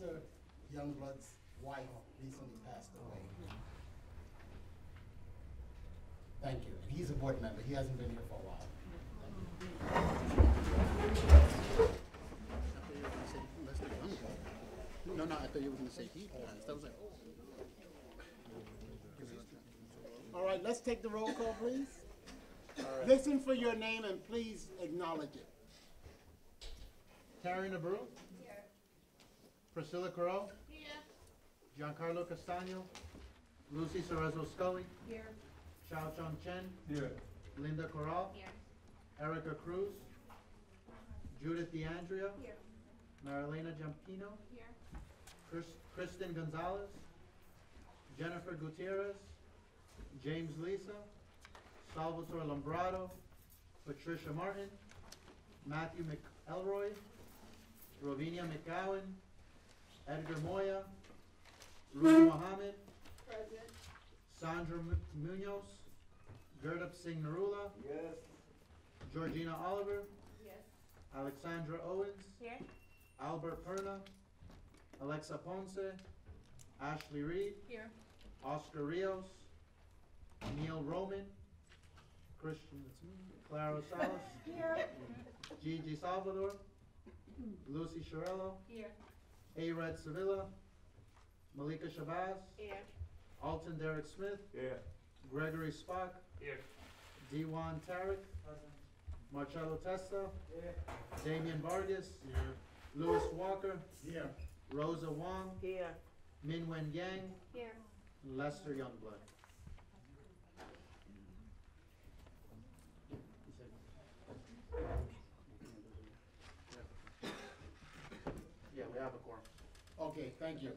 Mr. Youngblood's wife recently passed away. Thank you. And he's a board member. He hasn't been here for a while. No, I thought you were going to say he passed. I was like, oh. All right, let's take the roll call, please. Right. Listen for your name and please acknowledge it. Terry Nabru? Here. Priscilla Carro? Here. Giancarlo Castagno? Lucy Cerezo Scully? Here. Chao Chong Chen? Here. Linda Corral? Here. Erica Cruz? Judith DeAndrea? Here. Marilena Giampino? Here. Kristen Gonzalez? Jennifer Gutierrez? James Lisa? Salvatore Lombrado? Patricia Martin? Matthew McElroy? Rovinia McGowan? Edgar Moya? Ruby Mohammed? Present. Sandra Munoz? Gurdup Singh Narula? Yes. Georgina Oliver? Yes. Alexandra Owens? Here. Albert Perna? Alexa Ponce? Ashley Reed? Here. Oscar Rios? Neil Roman? Christian, that's me, Clara Salas? Here. Gigi Salvador? Lucy Shirello? Here. A-Red Sevilla? Malika Shabazz? Here. Alton Derek Smith? Here. Gregory Spock? Here. Diwan Tarek? Marcello Testa? Here. Damian Vargas? Louis Walker? Here. Rosa Wong? Here. Min Wen Yang? Here. Lester Youngblood. Yeah, we have a quorum. Okay, thank you.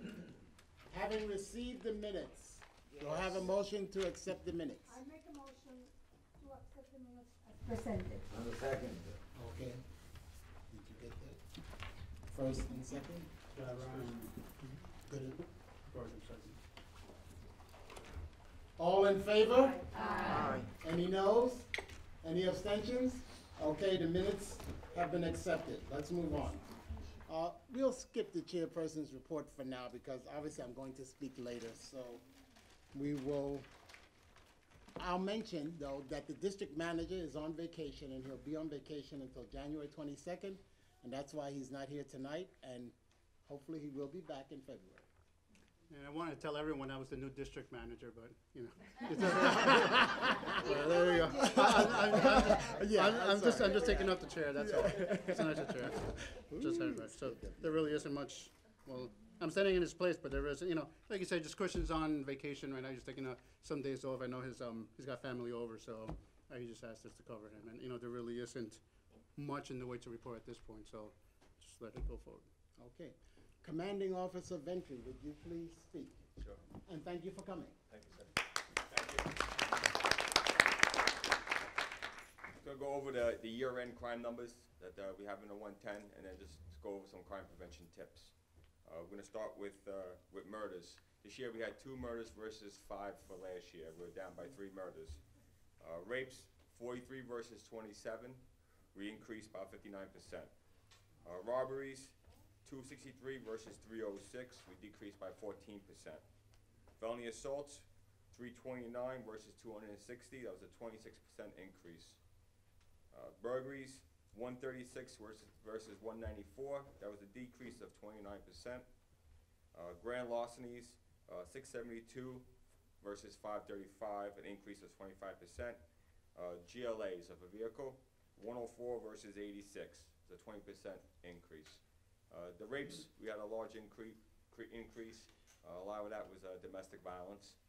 Having received the minutes, do I have a motion to accept the minutes? I make a motion to accept the minutes as presented. On the second. Okay. Did you get that? First and second? Good. All in favor? Aye. Any noes? Any abstentions? Okay, the minutes have been accepted. Let's move on. We'll skip the chairperson's report for now because obviously I'm going to speak later, so we will. I'll mention though that the district manager is on vacation and he'll be on vacation until January 22nd, and that's why he's not here tonight, and hopefully he will be back in February. And I wanted to tell everyone I was the new district manager, but, you know. Well, there you go. I'm just taking up the chair, that's all. It's an extra chair. Just everybody. So there really isn't much, well, I'm standing in his place, but there isn't, you know, like you said, just Christian's on vacation right now. He's taking some days off. I know he's got family over, so he just asked us to cover him. And, you know, there really isn't much in the way to report at this point, so just let it go forward. Okay. Commanding Officer Ventry, would you please speak? Sure. And thank you for coming. Thank you, sir. Thank you. Gonna go over the year-end crime numbers that we have in the 110, and then just go over some crime prevention tips. We're gonna start with murders. This year we had 2 murders versus 5 for last year. We're down by 3 murders. Rapes, 43 versus 27. We increased by 59%. Robberies, 263 versus 306, we decreased by 14%. Felony assaults, 329 versus 260, that was a 26% increase. Burglaries, 136 versus 194, that was a decrease of 29%. Grand larcenies, 672 versus 535, an increase of 25%. GLAs of a vehicle, 104 versus 86, it's a 20% increase. The rapes, we had a large increase. A lot of that was domestic violence.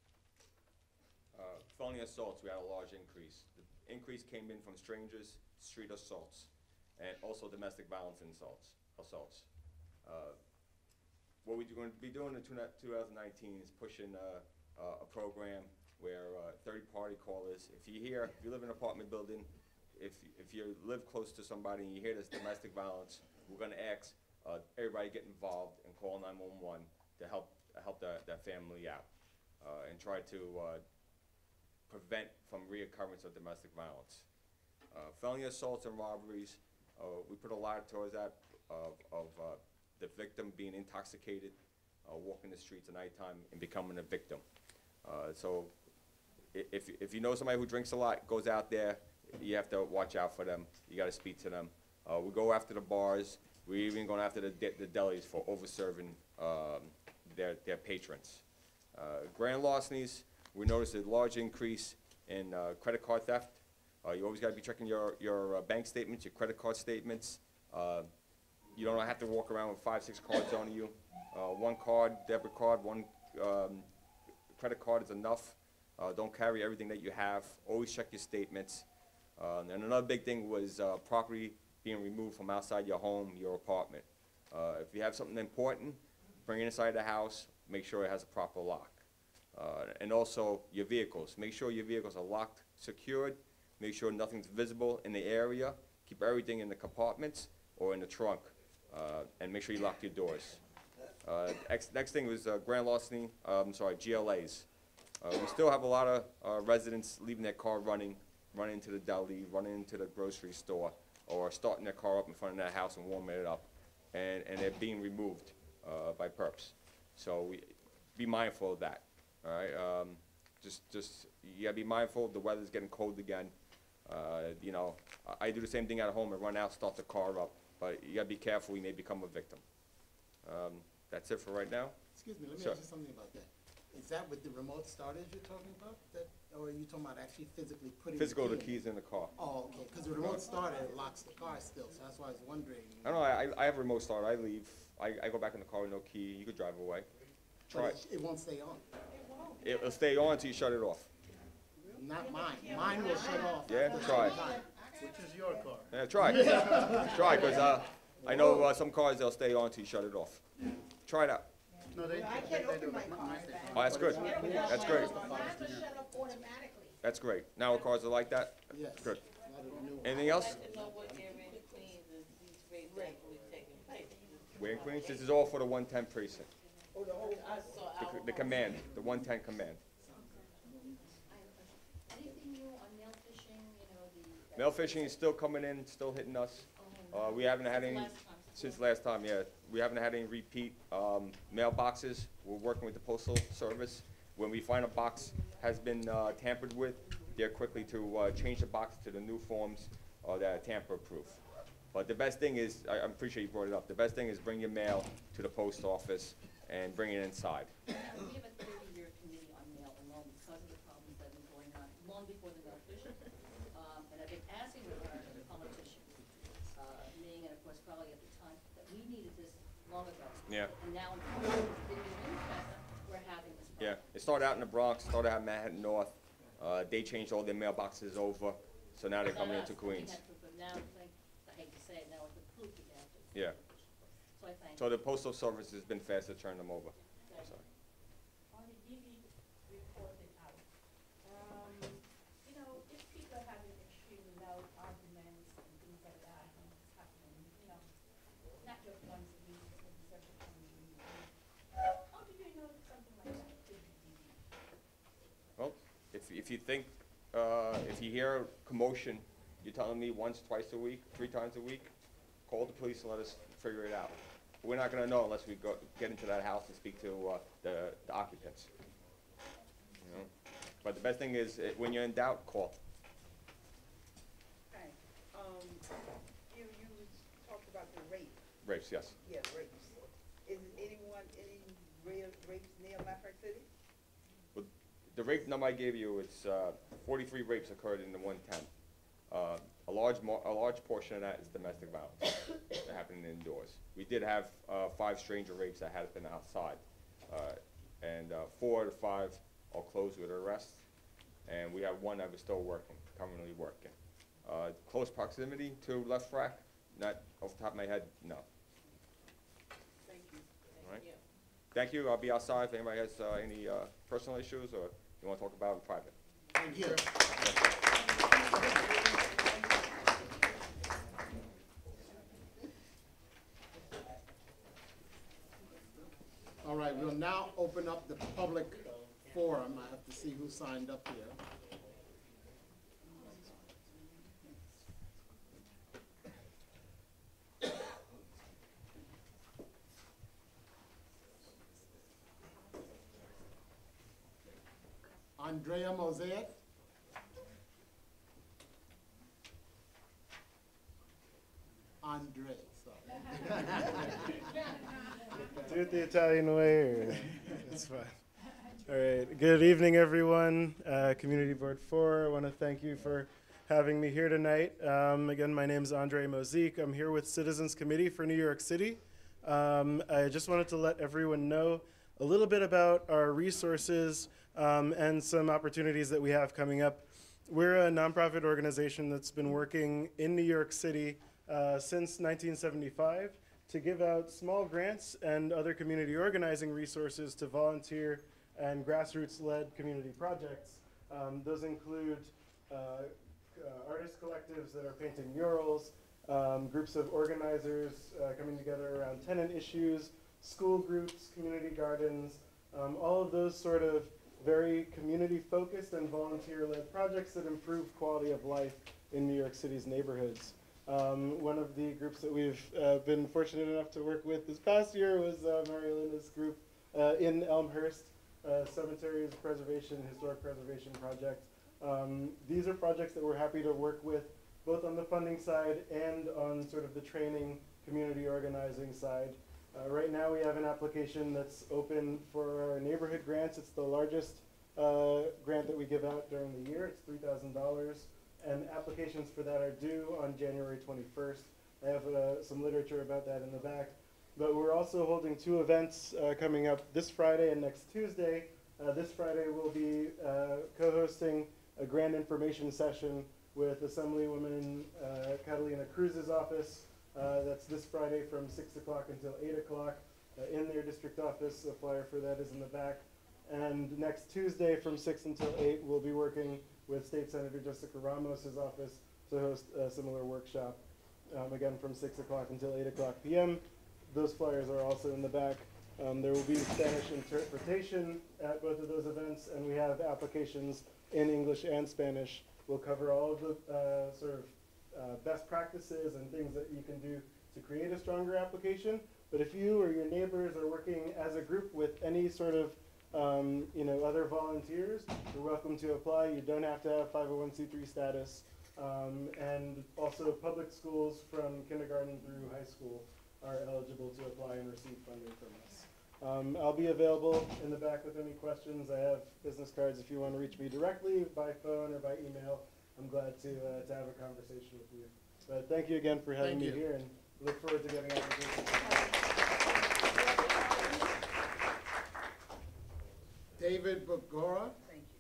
Felony assaults, we had a large increase. The increase came in from strangers, street assaults, and also domestic violence assaults. What we're going to be doing in 2019 is pushing a program where third-party callers, if you live in an apartment building, if you live close to somebody and you hear this domestic violence, we're going to ask everybody get involved and call 911 to help that family out and try to prevent from reoccurrence of domestic violence. Felony assaults and robberies, we put a lot towards that of the victim being intoxicated, walking the streets at nighttime and becoming a victim. So if you know somebody who drinks a lot, goes out there, you have to watch out for them. You got to speak to them. We go after the bars. We're even going after the delis for over-serving their patrons. Grand larcenies, we noticed a large increase in credit card theft. You always got to be checking your bank statements, your credit card statements. You don't have to walk around with 5, 6 cards on you. One card, debit card, one credit card is enough. Don't carry everything that you have. Always check your statements. And another big thing was property being removed from outside your home, your apartment. If you have something important, bring it inside the house. Make sure it has a proper lock. And also your vehicles. Make sure your vehicles are locked, secured. Make sure nothing's visible in the area. Keep everything in the compartments or in the trunk. And make sure you lock your doors. Next thing was grand larceny, GLAs. We still have a lot of residents leaving their car running into the deli, running into the grocery store, or starting their car up in front of their house and warming it up. And they're being removed by perps. So be mindful of that. All right, just you gotta be mindful. The weather's getting cold again. You know, I do the same thing at home. I run out, start the car up, but you gotta be careful. You may become a victim. That's it for right now. Excuse me, let me Sure. ask you something about that. Is that with the remote starters you're talking about? Or are you talking about actually physically putting Physical, the the key in? keys in the car. Oh, okay, because the remote starter locks the car still, so that's why I was wondering. I don't know. I have a remote start. I leave. I go back in the car with no key. You could drive away. Try But it. it won't stay on. It'll stay on until you shut it off. Not mine. Mine will shut off. Yeah, after a try it. certain time. Which is your car? Yeah, try it. Try it, because I know some cars they'll stay on until you shut it off. Try it out. No, they I do. can't They open do. my But car. mine stays on. Oh, that's good. That's great. Mine will shut off automatically. That's great. Now our cars are like that. Yes. Good. A lot of the new ones. Anything else? I'd like to know what area in Queens is these raids actually taking place. We're in Queens. This is all for the 110 precinct. I saw The command, the 110 command. Anything new on mail phishing, you know, the. Mail phishing is still coming in, still hitting us. We haven't had any, since last time, yeah. We haven't had any repeat mailboxes. We're working with the Postal Service. When we find a box has been tampered with, they're quickly to change the box to the new forms that are tamper-proof. But the best thing is, I'm pretty sure you brought it up, the best thing is bring your mail to the post office and bring it inside. We have a 30-year committee on mail alone because of the problems that have been going on long before the mail phishing. And I've been asking the politicians, me and of course Crowley at the time, that we needed this long ago. Yeah. And now, in the news better, we're having this problem. Yeah, it started out in the Bronx, started out in Manhattan North. They changed all their mailboxes over, so now they're coming into Queens. Now, I hate to say it, now it's approved again. Yeah. So I thank So you. the Postal Service has been fast to turn them over. So. On the DV reported out, you know, if people are having extremely loud arguments and things like that, and it's happening, you know, not just once a week, but maybe several times a week. How do you know that something like that could be DV? Well, if you think, if you hear commotion, you're telling me once, twice a week, 3 times a week, call the police and let us figure it out. We're not gonna know unless we get into that house and speak to the occupants. You know? But the best thing is, when you're in doubt, call. Hi, you talked about the rape, Rapes, yes. yeah, rapes. Is any real rapes near Lafayette City? The rape number I gave you, it's 43 rapes occurred in the 110. A large portion of that is domestic violence that happened indoors. We did have 5 stranger rapes that happened outside, and 4 out of 5 are closed with arrest, and we have 1 that was still working, currently working. Close proximity to left frac, not off the top of my head, no. Thank you. All right. Thank you. I'll be outside if anybody has any personal issues or you want to talk about in private. Thank you. All right, we'll now open up the public forum. I have to see who signed up here. Andrea Mosaic. Andre, sorry. Do it the Italian way, or it's fine. All right. Good evening, everyone. Community Board 4. I want to thank you for having me here tonight. Again, my name is Andre Mosaic. I'm here with Citizens Committee for New York City. I just wanted to let everyone know a little bit about our resources and some opportunities that we have coming up. We're a nonprofit organization that's been working in New York City since 1975 to give out small grants and other community organizing resources to volunteer and grassroots-led community projects. Those include artist collectives that are painting murals, groups of organizers coming together around tenant issues, school groups, community gardens, all of those sort of very community-focused and volunteer-led projects that improve quality of life in New York City's neighborhoods. One of the groups that we've been fortunate enough to work with this past year was Marielina's group in Elmhurst, Cemeteries Preservation, Historic Preservation Project. These are projects that we're happy to work with both on the funding side and on sort of the training, community organizing side. Right now we have an application that's open for our neighborhood grants. It's the largest grant that we give out during the year. It's $3,000. And applications for that are due on January 21st. I have some literature about that in the back. But we're also holding two events coming up this Friday and next Tuesday. This Friday we'll be co-hosting a grand information session with Assemblywoman Catalina Cruz's office. That's this Friday from 6 o'clock until 8 o'clock in their district office. A flyer for that is in the back. And next Tuesday from 6 until 8, we'll be working with State Senator Jessica Ramos's office to host a similar workshop, again from 6 o'clock until 8 o'clock p.m. Those flyers are also in the back. There will be Spanish interpretation at both of those events, and we have applications in English and Spanish. We'll cover all of the sort of best practices and things that you can do to create a stronger application. But if you or your neighbors are working as a group with any sort of other volunteers, you're welcome to apply. You don't have to have 501c3 status. And also public schools from kindergarten through high school are eligible to apply and receive funding from us. I'll be available in the back with any questions. I have business cards if you want to reach me directly by phone or by email. I'm glad to have a conversation with you. But thank you again for having me here, and look forward to getting out of here. David Bogora. Thank you.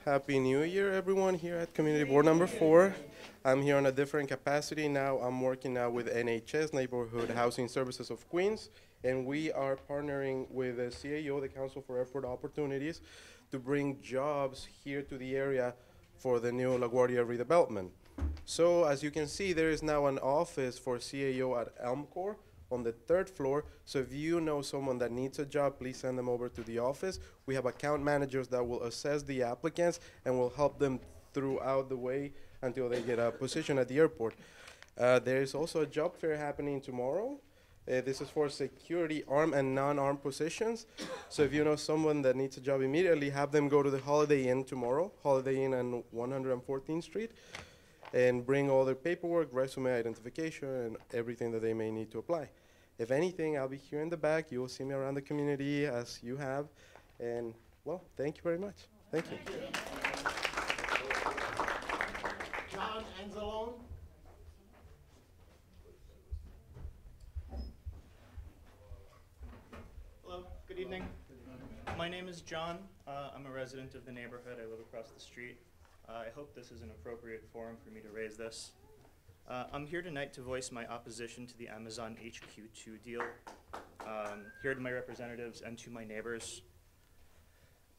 Happy New Year, everyone, here at Community Board number 4. I'm here on a different capacity now. I'm working now with NHS, Neighborhood Housing Services of Queens, and we are partnering with the CAO, the Council for Airport Opportunities, to bring jobs here to the area for the new LaGuardia redevelopment. So as you can see, there is now an office for CAO at Elmcore on the 3rd floor. So if you know someone that needs a job, please send them over to the office. We have account managers that will assess the applicants and will help them throughout the way until they get a position at the airport. There is also a job fair happening tomorrow. This is for security, armed and non-armed positions. So if you know someone that needs a job immediately, have them go to the Holiday Inn tomorrow, Holiday Inn on 114th Street. And bring all their paperwork, resume, identification, and everything that they may need to apply. If anything, I'll be here in the back. You will see me around the community as you have. And, well, thank you very much. Thank you. John Anzalone. Hello, good evening. My name is John. I'm a resident of the neighborhood. I live across the street. I hope this is an appropriate forum for me to raise this. I'm here tonight to voice my opposition to the Amazon HQ2 deal, here to my representatives and to my neighbors.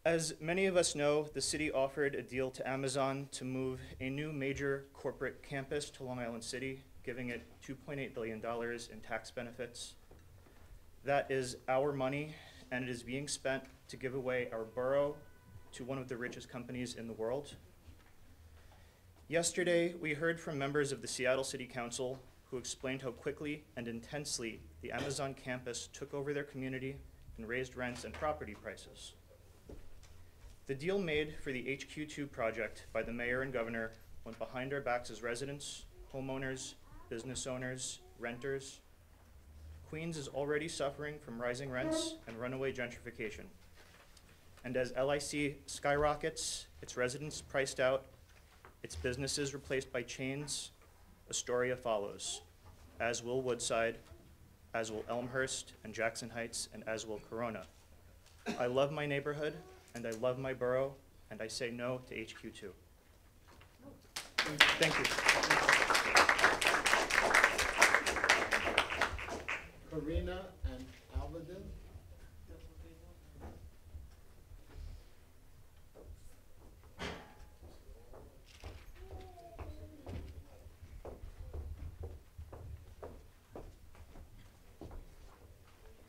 As many of us know, the city offered a deal to Amazon to move a new major corporate campus to Long Island City, giving it $2.8 billion in tax benefits. That is our money, and it is being spent to give away our borough to one of the richest companies in the world. Yesterday, we heard from members of the Seattle City Council who explained how quickly and intensely the Amazon campus took over their community and raised rents and property prices. The deal made for the HQ2 project by the mayor and governor went behind our backs as residents, homeowners, business owners, renters. Queens is already suffering from rising rents and runaway gentrification. And as LIC skyrockets, its residents priced out, its businesses replaced by chains, Astoria follows, as will Woodside, as will Elmhurst and Jackson Heights, and as will Corona. I love my neighborhood, and I love my borough, and I say no to HQ2. Thank you. Karina and Alvadin.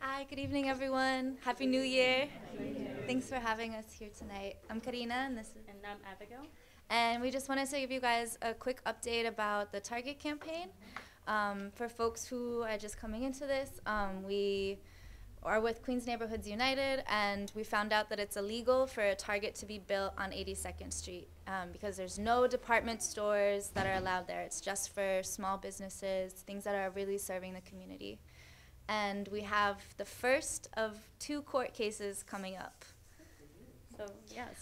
Hi, good evening, everyone. Happy New Year. Thanks for having us here tonight. I'm Karina, and this is... And I'm Abigail. And we just wanted to give you guys a quick update about the Target campaign. For folks who are just coming into this, we are with Queens Neighborhoods United, and we found out that it's illegal for a Target to be built on 82nd Street because there's no department stores that are allowed there. It's just for small businesses, things that are really serving the community. And we have the first of 2 court cases coming up.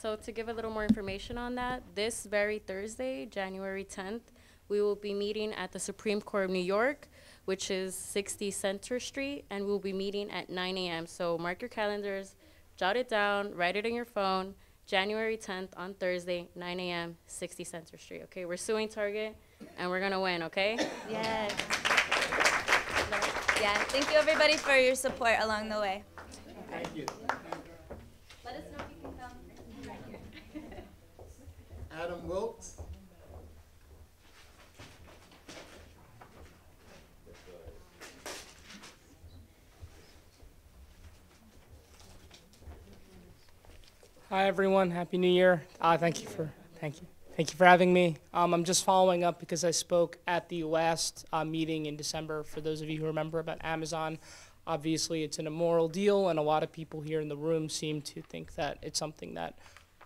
So to give a little more information on that, this very Thursday, January 10th, we will be meeting at the Supreme Court of New York, which is 60 Center Street, and we'll be meeting at 9 a.m. So mark your calendars, jot it down, write it in your phone, January 10th on Thursday, 9 a.m., 60 Center Street, okay? We're suing Target, and we're gonna win, okay? Yes. Yeah, thank you everybody for your support along the way. Thank you. Let us know if you can come. Adam Wilkes. Hi everyone, Happy New Year. Thank you for having me. I'm just following up because I spoke at the last meeting in December. For those of you who remember about Amazon, obviously it's an immoral deal, and a lot of people here in the room seem to think that it's something that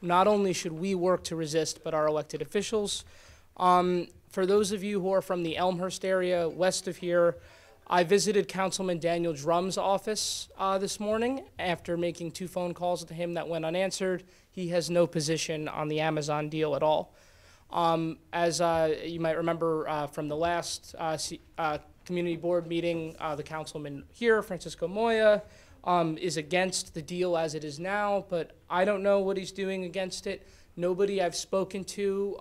not only should we work to resist, but our elected officials. For those of you who are from the Elmhurst area west of here, I visited Councilman Daniel Drum's office this morning after making 2 phone calls to him that went unanswered. He has no position on the Amazon deal at all. As you might remember from the last community board meeting, the councilman here, Francisco Moya, is against the deal as it is now, but I don't know what he's doing against it. Nobody I've spoken to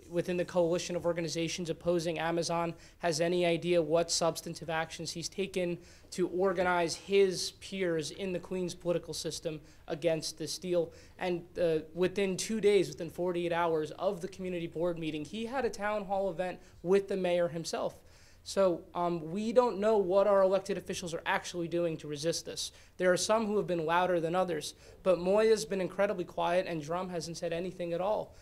within the coalition of organizations opposing Amazon has any idea what substantive actions he's taken to organize his peers in the Queens political system against this deal. And within 2 days, within 48 hours of the community board meeting, he had a town hall event with the mayor himself. So we don't know what our elected officials are actually doing to resist this. There are some who have been louder than others, but Moya's been incredibly quiet and Drum hasn't said anything at all.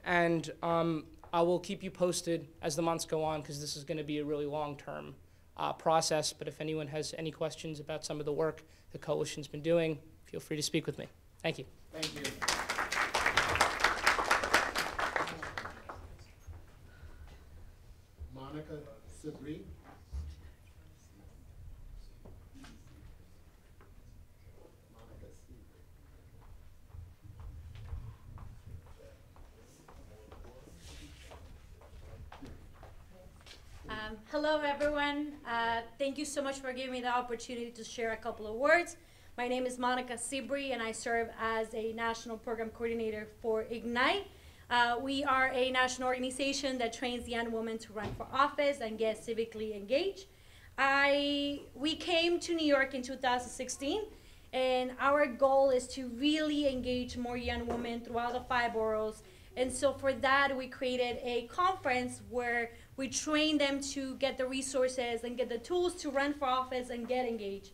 And I will keep you posted as the months go on, because this is going to be a really long-term process. But if anyone has any questions about some of the work the coalition's been doing, feel free to speak with me. Thank you. Thank you. Monica Sabri. Hello, everyone. Thank you so much for giving me the opportunity to share a couple of words. My name is Monica Sibri, and I serve as a National Program Coordinator for Ignite. We are a national organization that trains young women to run for office and get civically engaged. We came to New York in 2016, and our goal is to really engage more young women throughout the 5 boroughs. And so for that, we created a conference where we train them to get the resources and get the tools to run for office and get engaged.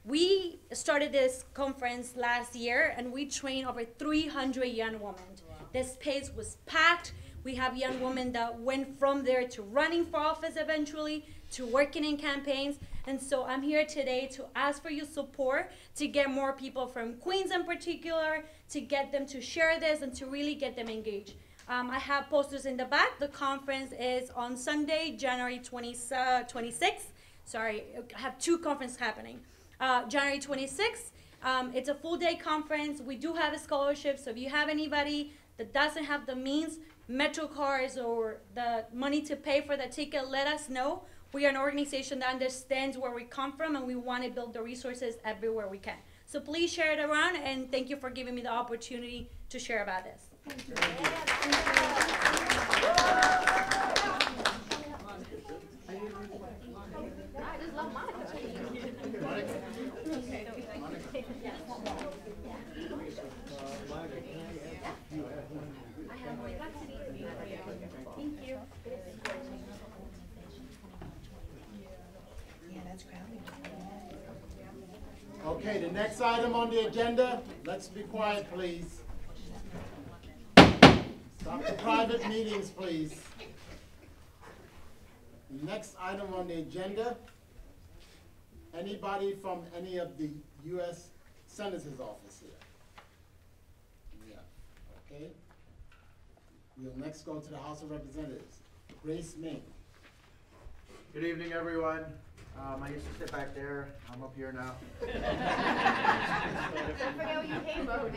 We started this conference last year, and we trained over 300 young women. Wow. The space was packed. We have young women that went from there to running for office eventually, to working in campaigns. And so I'm here today to ask for your support to get more people from Queens in particular, to get them to share this and to really get them engaged. I have posters in the back. The conference is on Sunday, January 26th. Sorry, I have two conferences happening. January 26th, it's a full day conference. We do have a scholarship, so if you have anybody that doesn't have the means, Metro cards or the money to pay for the ticket, let us know. We are an organization that understands where we come from, and we want to build the resources everywhere we can. So please share it around, and thank you for giving me the opportunity to share about this. Thank you. I just love Monica. Thank you. Okay, the next item on the agenda, let's be quiet, please. Stop the private meetings, please. The next item on the agenda, anybody from any of the U.S. Senator's office here? Yeah, okay. We'll next go to the House of Representatives. Grace Ming. Good evening, everyone. I used to sit back there. I'm up here now. Don't forget what you came voted.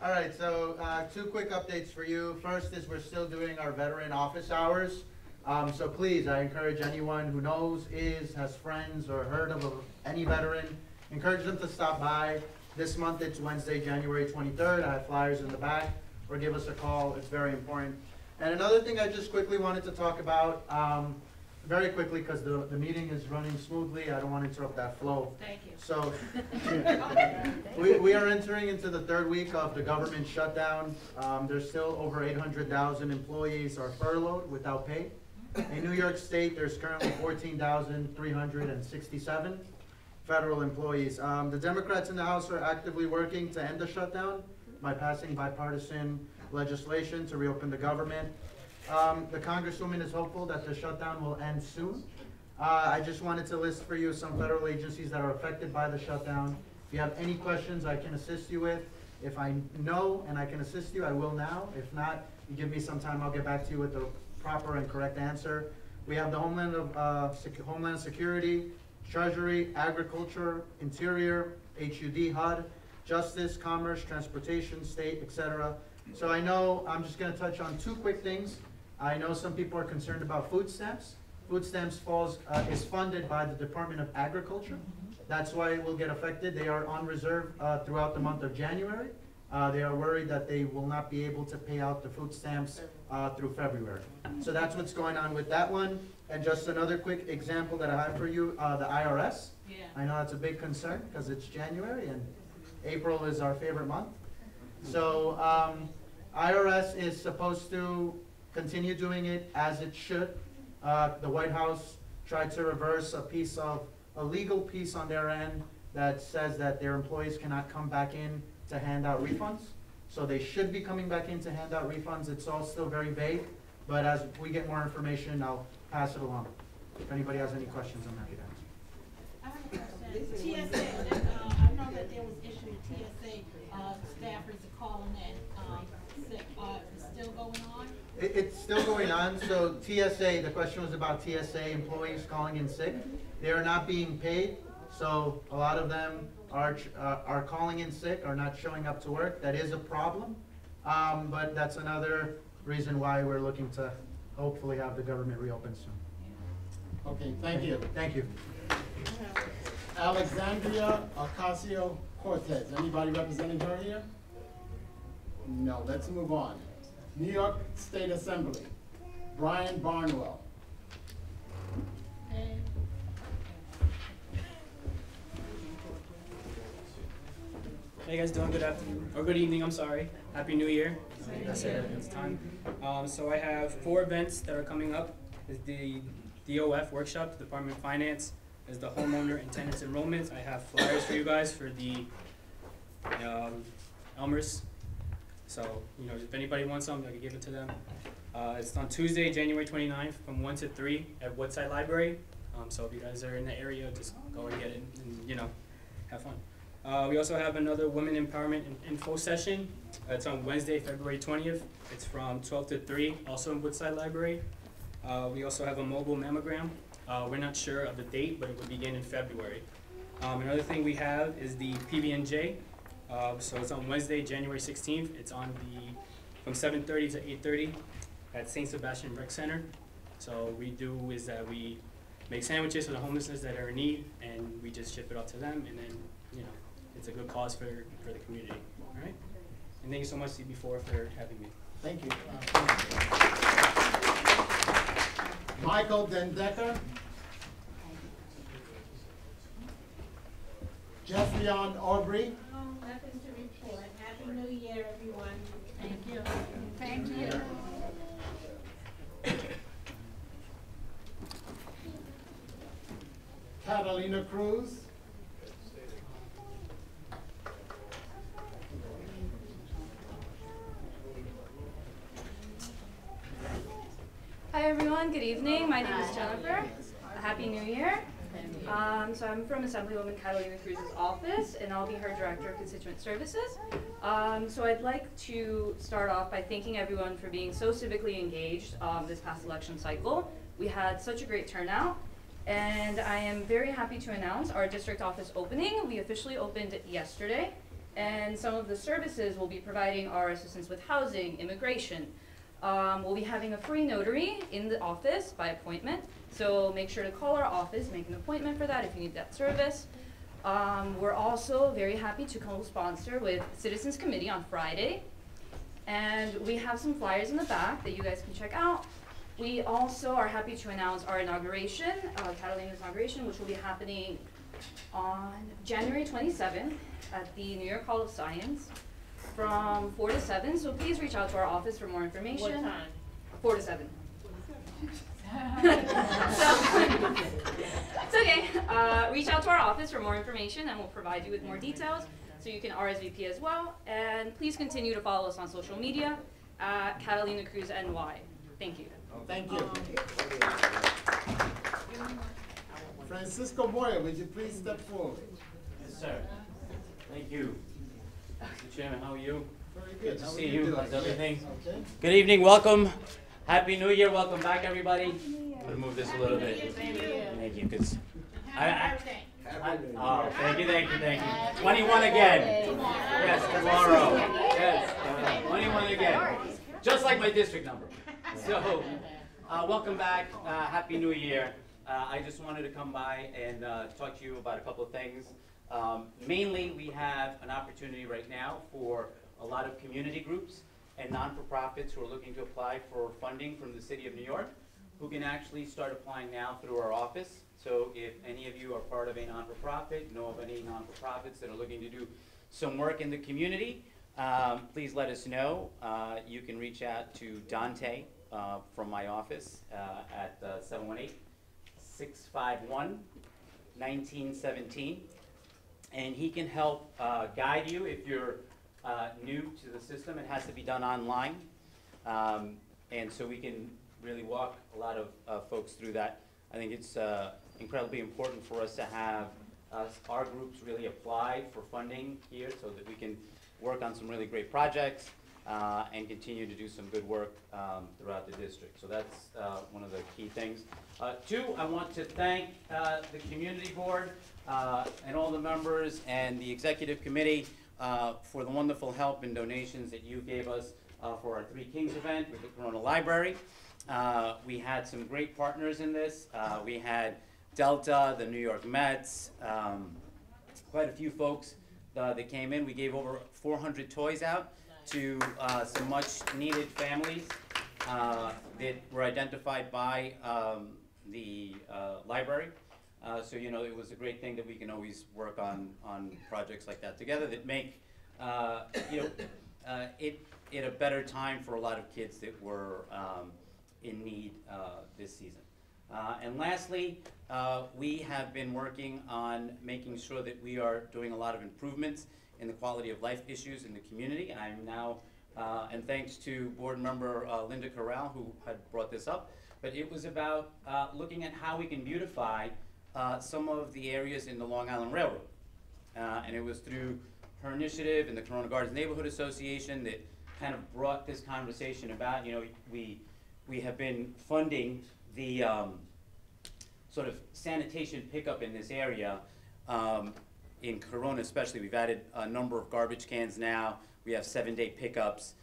All right, so two quick updates for you. First is we're still doing our veteran office hours. So please, I encourage anyone who knows, has friends, or heard of any veteran, encourage them to stop by. This month it's Wednesday, January 23rd. I have flyers in the back, or give us a call. It's very important. And another thing I just quickly wanted to talk about, very quickly, because the meeting is running smoothly. I don't want to interrupt that flow. Thank you. So we are entering into the third week of the government shutdown. There's still over 800,000 employees are furloughed without pay. In New York State, there's currently 14,367 federal employees. The Democrats in the House are actively working to end the shutdown by passing bipartisan legislation to reopen the government. The Congresswoman is hopeful that the shutdown will end soon. I just wanted to list for you some federal agencies that are affected by the shutdown. If you have any questions I can assist you with, if I know and I can assist you, I will now. If not, you give me some time, I'll get back to you with the proper and correct answer. We have the Homeland Security, Treasury, Agriculture, Interior, HUD, HUD, Justice, Commerce, Transportation, State, etc. So I know I'm just going to touch on two quick things. I know some people are concerned about food stamps. Food stamps is funded by the Department of Agriculture. That's why it will get affected. They are on reserve throughout the month of January. They are worried that they will not be able to pay out the food stamps through February. So that's what's going on with that one. And just another quick example that I have for you, the IRS. Yeah. I know that's a big concern because it's January and April is our favorite month. So IRS is supposed to continue doing it as it should. The White House tried to reverse a legal piece on their end that says that their employees cannot come back in to hand out refunds. So they should be coming back in to hand out refunds. It's all still very vague, but as we get more information, I'll pass it along. If anybody has any questions, I'm happy to answer. I have a question. TSA, I know that there was issue with TSA staffers calling in sick. Is it still going on? It's still going on. So TSA, the question was about TSA employees calling in sick. They are not being paid. So a lot of them are calling in sick, are not showing up to work. That is a problem. But that's another reason why we're looking to hopefully have the government reopen soon. Okay, thank you. Thank you. Alexandria Ocasio-Cortez. Anybody representing her here? No, let's move on. New York State Assembly. Brian Barnwell. How you guys doing? Good afternoon, or good evening, I'm sorry. Happy New Year. That's it, it's time. So I have 4 events that are coming up. Is the DOF workshop, the Department of Finance, is the homeowner and tenants enrollments. I have flyers for you guys for the Elmer's So, you know, if anybody wants some, I can give it to them. It's on Tuesday, January 29th from 1 to 3 at Woodside Library. So if you guys are in the area, just go and get it and, you know, have fun. We also have another Women Empowerment Info session. It's on Wednesday, February 20th. It's from 12 to 3, also in Woodside Library. We also have a mobile mammogram. We're not sure of the date, but it will begin in February. Another thing we have is the PB&J. So it's on Wednesday, January 16th. It's on from 7:30 to 8:30 at St. Sebastian Rec Center. So what we do is that we make sandwiches for the homelessness that are in need, and we just ship it up to them, and then, you know, it's a good cause for the community. All right? And thank you so much, CB4, for having me. Thank you. Michael Dendecker. Jeffrey Aubrey. Oh, nothing to report. Happy New Year, everyone. Thank you. Thank you. Catalina Cruz. Hi everyone, good evening. My name is Jennifer. Happy New Year. So I'm from Assemblywoman Catalina Cruz's office, and I'll be her Director of Constituent Services. So I'd like to start off by thanking everyone for being so civically engaged this past election cycle. We had such a great turnout, and I am very happy to announce our district office opening. We officially opened yesterday, and some of the services we'll be providing are assistance with housing, immigration. We'll be having a free notary in the office by appointment, so make sure to call our office, make an appointment for that if you need that service. We're also very happy to co-sponsor with Citizens Committee on Friday, and we have some flyers in the back that you guys can check out. We also are happy to announce our inauguration, Catalina's inauguration, which will be happening on January 27th at the New York Hall of Science from 4 to 7. So please reach out to our office for more information. What time? 4 to 7. It's okay. Reach out to our office for more information, and we'll provide you with more details so you can RSVP as well. And please continue to follow us on social media at Catalina Cruz NY. Thank you. Thank you. Francisco Boyer, would you please step forward? Yes, sir. Thank you. Mr. Chairman, how are you? Very good. To How are see you you. doing? How's everything? Okay. Good evening. Welcome. Happy New Year. Welcome back, everybody. I'm gonna move this a little bit. Thank you, because oh, thank you. 21 again. Yes, tomorrow. Yes, 21 again. Just like my district number. So, welcome back. Happy New Year. I just wanted to come by and talk to you about a couple of things. Mainly, we have an opportunity right now for a lot of community groups and non-for-profits who are looking to apply for funding from the City of New York, who can actually start applying now through our office. So if any of you are part of a non-for-profit, know of any non-for-profits that are looking to do some work in the community, please let us know. You can reach out to Dante from my office at 718-651-1917. And he can help guide you if you're new to the system. It has to be done online. And so we can really walk a lot of folks through that. I think it's incredibly important for us to have our groups really apply for funding here so that we can work on some really great projects and continue to do some good work throughout the district. So that's one of the key things. Two, I want to thank the community board and all the members and the executive committee for the wonderful help and donations that you gave us for our Three Kings event with the Corona Library. We had some great partners in this. We had Delta, the New York Mets, quite a few folks that came in. We gave over 400 toys out to some much needed families that were identified by the library. So, you know, it was a great thing that we can always work on projects like that together that make, you know, it a better time for a lot of kids that were in need this season. And lastly, we have been working on making sure that we are doing a lot of improvements in the quality of life issues in the community. And I'm now and thanks to board member Linda Corral, who had brought this up. But it was about looking at how we can beautify some of the areas in the Long Island Railroad. And it was through her initiative and the Corona Gardens Neighborhood Association that kind of brought this conversation about. You know, we have been funding the sort of sanitation pickup in this area. In Corona especially, we've added a number of garbage cans now. We have 7-day pickups.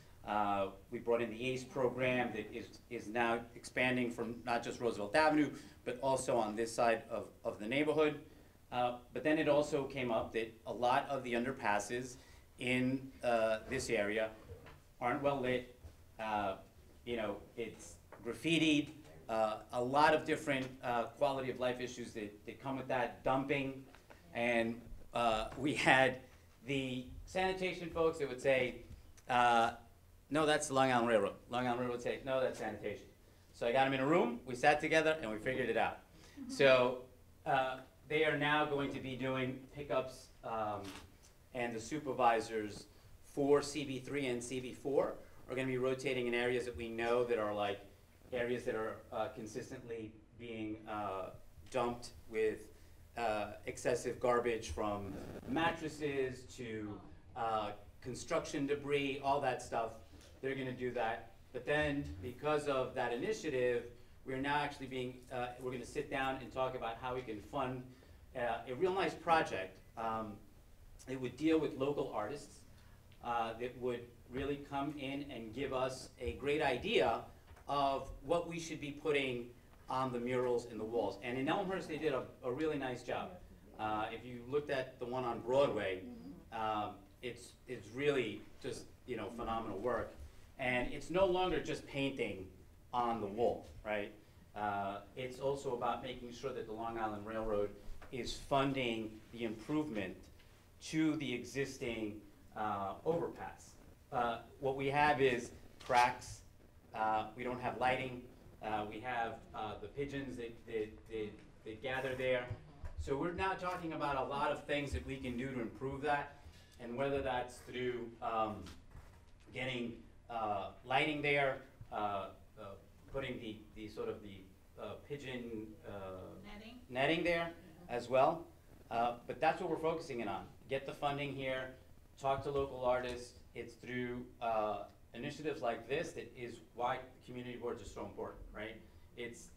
We brought in the ACE program that is now expanding from not just Roosevelt Avenue, but also on this side of the neighborhood. But then it also came up that a lot of the underpasses in this area aren't well lit. You know, it's graffitied. A lot of different quality of life issues that come with that, dumping. And we had the sanitation folks that would say, no, that's the Long Island Railroad. Long Island Railroad would say, no, that's sanitation. So I got them in a room, we sat together, and we figured it out. So they are now going to be doing pickups, and the supervisors for CB3 and CB4 are going to be rotating in areas that we know that are like areas that are consistently being dumped with excessive garbage, from mattresses to construction debris, all that stuff. They're going to do that. But then, because of that initiative, we're now actually being, we're going to sit down and talk about how we can fund a real nice project. It would deal with local artists that would really come in and give us a great idea of what we should be putting on the murals and the walls. And in Elmhurst, they did a really nice job. If you looked at the one on Broadway, it's really just, you know, phenomenal work. And it's no longer just painting on the wall, right? It's also about making sure that the Long Island Railroad is funding the improvement to the existing overpass. What we have is cracks. We don't have lighting. We have the pigeons that gather there. So we're now talking about a lot of things that we can do to improve that, and whether that's through getting lighting there, putting the sort of the pigeon netting there as well. But that's what we're focusing in on. Get the funding here, talk to local artists. It's through initiatives like this that is why community boards are so important, right? It's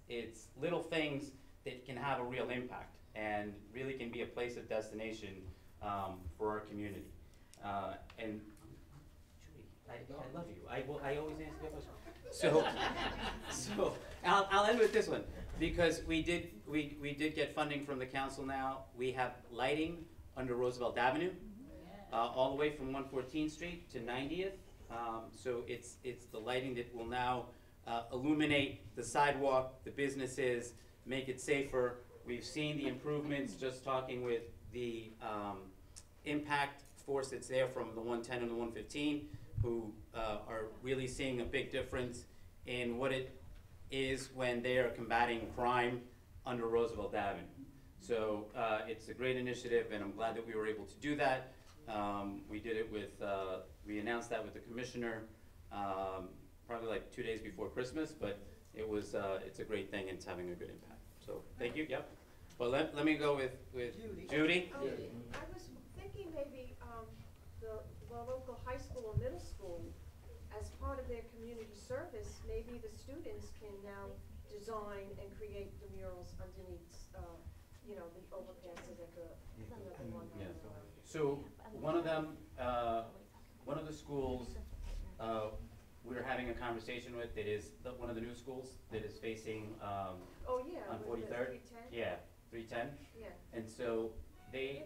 little things that can have a real impact and really can be a place of destination for our community. And I love you. I always answer your question. So I'll end with this one, because we did get funding from the council now. We have lighting under Roosevelt Avenue, all the way from 114th Street to 90th. So it's the lighting that will now illuminate the sidewalk, the businesses, make it safer. We've seen the improvements just talking with the impact force that's there from the 110 and the 115, who are really seeing a big difference in what it is when they are combating crime under Roosevelt Avenue. So it's a great initiative, and I'm glad that we were able to do that. We did it with, we announced that with the commissioner probably like 2 days before Christmas, but it was, it's a great thing, and it's having a good impact. So thank you. Yep. Well, let me go with Judy. I was thinking maybe the local high school or middle school, as part of their community service, maybe the students can now design and create the murals underneath, you know, the overpasses at the, you know, the one. Yeah. So one of them, one of the schools we're having a conversation with, that is one of the new schools that is facing on 43rd. Yeah, 310. Yeah. And so they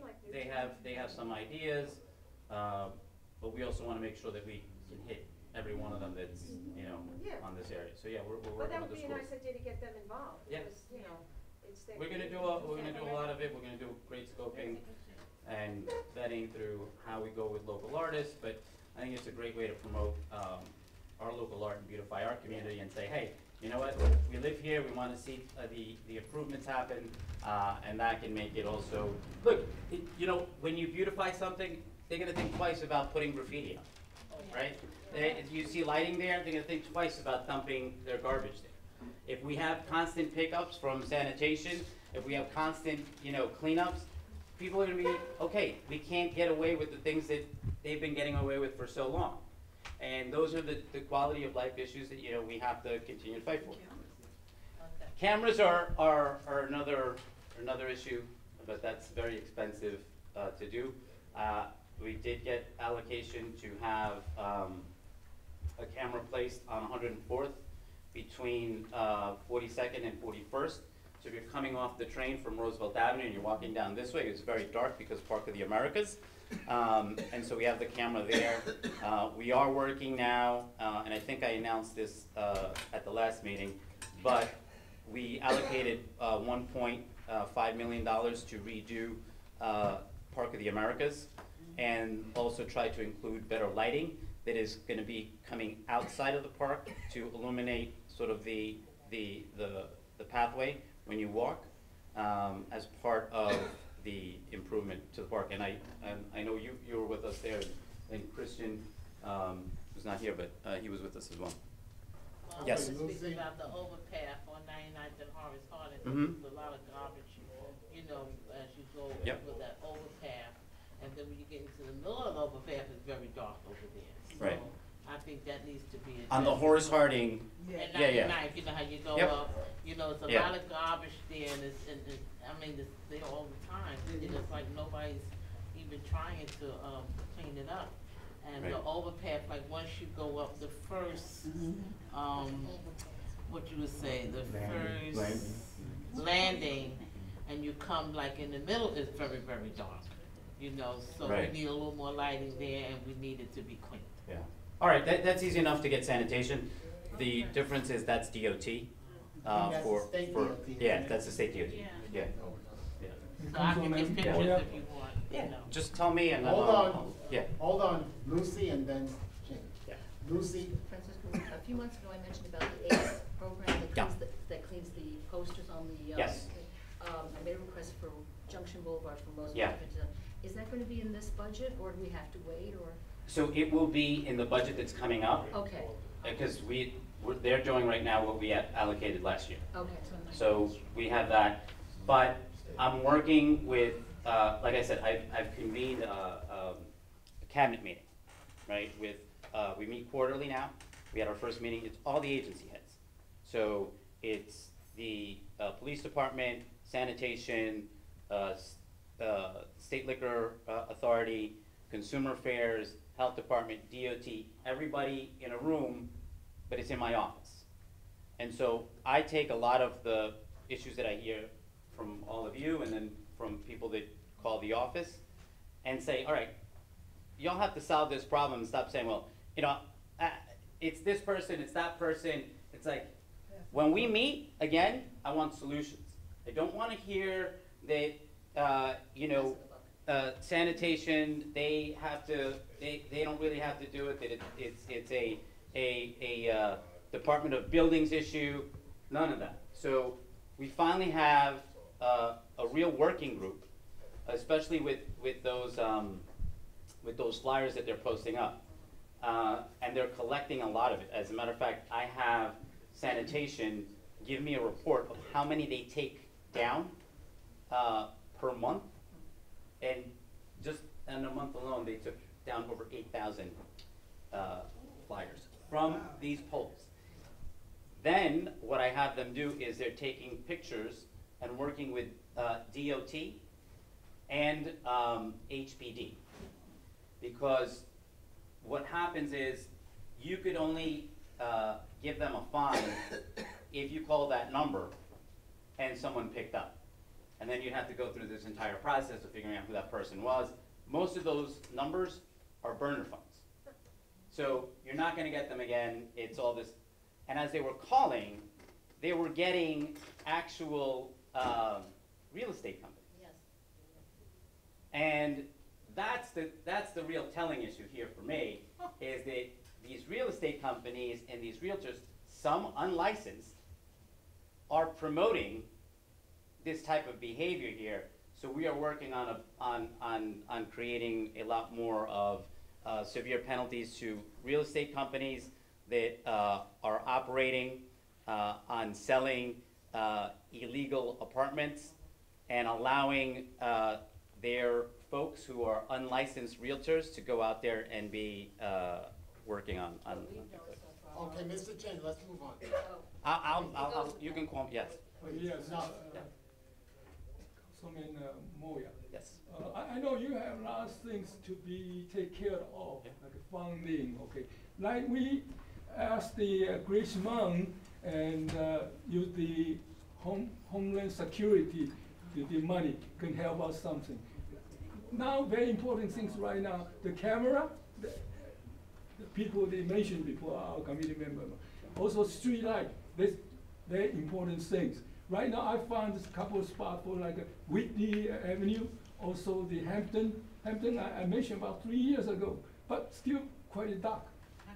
have some ideas, but we also want to make sure that we can hit every one of them that's, you know, on this area. So yeah, we're working with the schools. But that would be a nice idea to get them involved. Yeah. Because, you know, it's their We're gonna do a lot of it. We're gonna do great scoping and vetting through how we go with local artists. But I think it's a great way to promote our local art and beautify our community, and say, hey, you know what? We live here. We want to see the improvements happen, and that can make it also look. You know, when you beautify something, they're gonna think twice about putting graffiti on, right? If you see lighting there, they're gonna think twice about dumping their garbage there. If we have constant pickups from sanitation, if we have constant, cleanups, people are gonna be, okay, we can't get away with the things that they've been getting away with for so long. And those are the quality of life issues that, we have to continue to fight for. Cameras are another issue, but that's very expensive to do. We did get allocation to have a camera placed on 104th between 42nd and 41st. So if you're coming off the train from Roosevelt Avenue and you're walking down this way, it's very dark because Park of the Americas. And so we have the camera there. We are working now, and I think I announced this at the last meeting, but we allocated $1.5 million to redo Park of the Americas, and also try to include better lighting that is going to be coming outside of the park to illuminate sort of the pathway when you walk, as part of the improvement to the park. And I know you were with us there, and Christian was not here, but he was with us as well. Yes. Speaking about the overpass on 99th and Horace Harding, there's a lot of garbage, as you go with that overpass. And then when you get into the middle of the overpass, it's very dark over there. So right. I think that needs to be addressed. On the Horace Harding, At yeah. 99th, you know how you go Yep. up, it's a lot of garbage there, and it's there all the time. It's like nobody's even trying to clean it up. And the overpass, like once you go up the first, what you would say, the first landing, and you come like in the middle, it's very, very dark. So we need a little more lighting there, and we need it to be clean. Yeah. All right, that's easy enough to get sanitation. The difference is that's DOT. That's for state for DOT. Yeah, that's the state DOT. Yeah. So I can get pictures if you want. Yeah. Just tell me and Hold on. Yeah. Hold on, Lucy, and then Jane. Yeah. Lucy. Francisco, a few months ago I mentioned about the ACE program that cleans the posters on the. Yes. I made a request for Junction Boulevard for most. Yeah. Is that going to be in this budget, or do we have to wait, or? So it will be in the budget that's coming up. Okay. Because they're doing right now what we had allocated last year. Okay. So we have that, but I'm working with, like I said, I've convened a cabinet meeting, right? We meet quarterly now. We had our first meeting. It's all the agency heads. So it's the police department, sanitation, state liquor authority, consumer affairs, health department, DOT, everybody in a room, but it's in my office. And so I take a lot of the issues that I hear from all of you and then from people that call the office and say, all right, y'all have to solve this problem and stop saying, well, it's this person, it's that person. It's like, when we meet, again, I want solutions. I don't want to hear that, sanitation, they don't really have to do it, that it's a Department of Buildings issue, none of that. So we finally have a real working group, especially with those flyers that they're posting up. And they're collecting a lot of it. As a matter of fact, I have sanitation give me a report of how many they take down per month. And just in a month alone, they took down over 8,000 flyers from these poles. Then what I have them do is they're taking pictures and working with DOT and HPD. Because what happens is you could only give them a fine if you call that number and someone picked up. And then you'd have to go through this entire process of figuring out who that person was. Most of those numbers are burner phones. So you're not going to get them again. It's all this. And as they were calling, they were getting actual real estate companies. Yes. And that's the real telling issue here for me, is that these real estate companies and these realtors, some unlicensed, are promoting this type of behavior here. So we are working on creating a lot more of severe penalties to real estate companies that are operating on selling illegal apartments and allowing their folks who are unlicensed realtors to go out there and be working on. Okay, Mr. Chen, let's move on. You can call me, yes. Yes, Yeah. Councilman Moya. Yes. I know you have a lot of things to be take care of, like funding, okay. Like we asked the Grace Mountain and use the Homeland Security, the money can help us something. Now, very important things right now, the camera, the people they mentioned before, our committee member. Also street light, that's very important things. Right now, I found a couple of spots for like Whitney Avenue, also the Hampton. Hampton, I mentioned about 3 years ago, but still quite dark.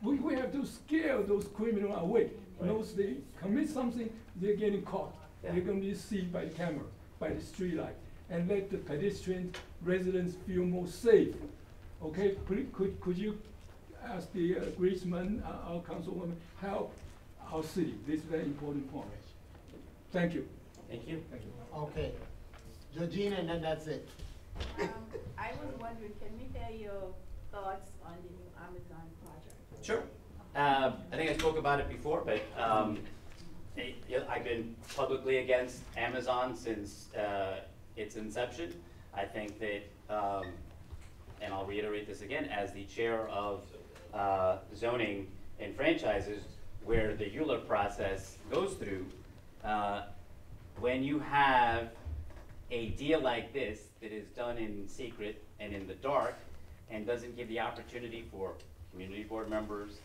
We have to scare those criminals away. Right. Once they commit something, they're getting caught. Yeah. They're going to be seen by the camera, by the street light, and let the pedestrian residents feel more safe. Okay, could you ask the Graceman, our councilwoman, help our city? This is a very important point. Thank you. Thank you. Thank you. Okay. Georgina, and then that's it. I was wondering, can we hear your thoughts on the new Amazon project? Sure. I think I spoke about it before, but I've been publicly against Amazon since its inception. I think that, and I'll reiterate this again, as the chair of zoning and franchises, where the ULURP process goes through, when you have a deal like this that is done in secret and in the dark and doesn't give the opportunity for community board members,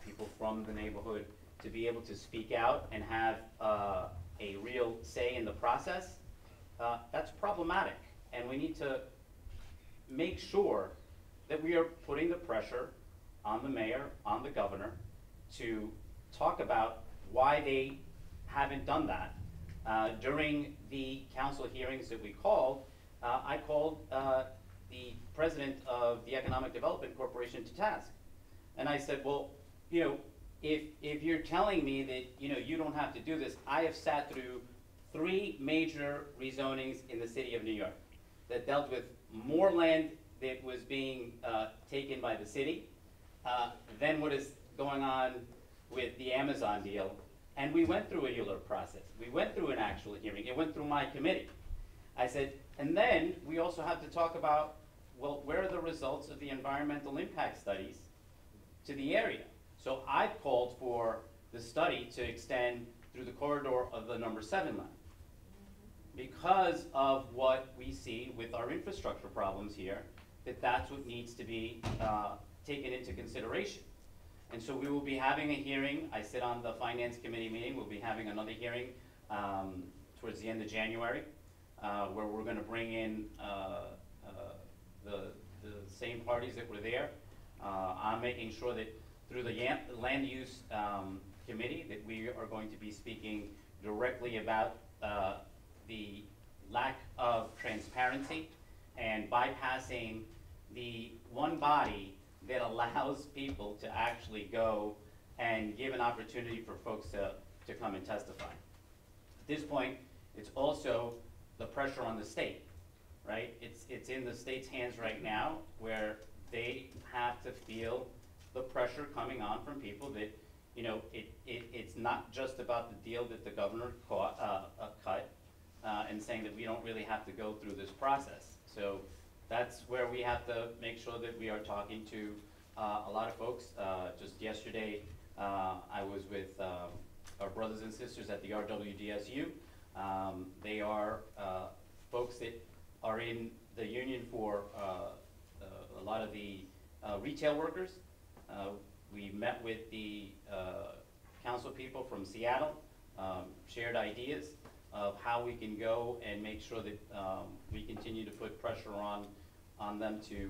people from the neighborhood to be able to speak out and have a real say in the process, that's problematic. And we need to make sure that we are putting the pressure on the mayor, on the governor, to talk about why they haven't done that. During the council hearings that we called, I called the president of the Economic Development Corporation to task. And I said, well, you know, if you're telling me that, you know, you don't have to do this, I have sat through 3 major rezonings in the city of New York that dealt with more land that was being taken by the city than what is going on with the Amazon deal. And we went through a ULURP process. We went through an actual hearing. It went through my committee. I said, and then we also have to talk about, well, where are the results of the environmental impact studies to the area? So I called for the study to extend through the corridor of the number 7 line. Because of what we see with our infrastructure problems here, that's what needs to be taken into consideration. And so we will be having a hearing. I sit on the Finance Committee meeting. We'll be having another hearing towards the end of January, where we're going to bring in the same parties that were there. I'm making sure that through the Land Use Committee that we are going to be speaking directly about the lack of transparency and bypassing the one body that allows people to actually go and give an opportunity for folks to come and testify. At this point, it's also the pressure on the state, right? It's in the state's hands right now where they have to feel the pressure coming on from people that, you know, it's not just about the deal that the governor cut and saying that we don't really have to go through this process. So that's where we have to make sure that we are talking to a lot of folks. Just yesterday, I was with our brothers and sisters at the RWDSU. They are folks that are in the union for a lot of the retail workers. We met with the council people from Seattle, shared ideas of how we can go and make sure that we continue to put pressure on them to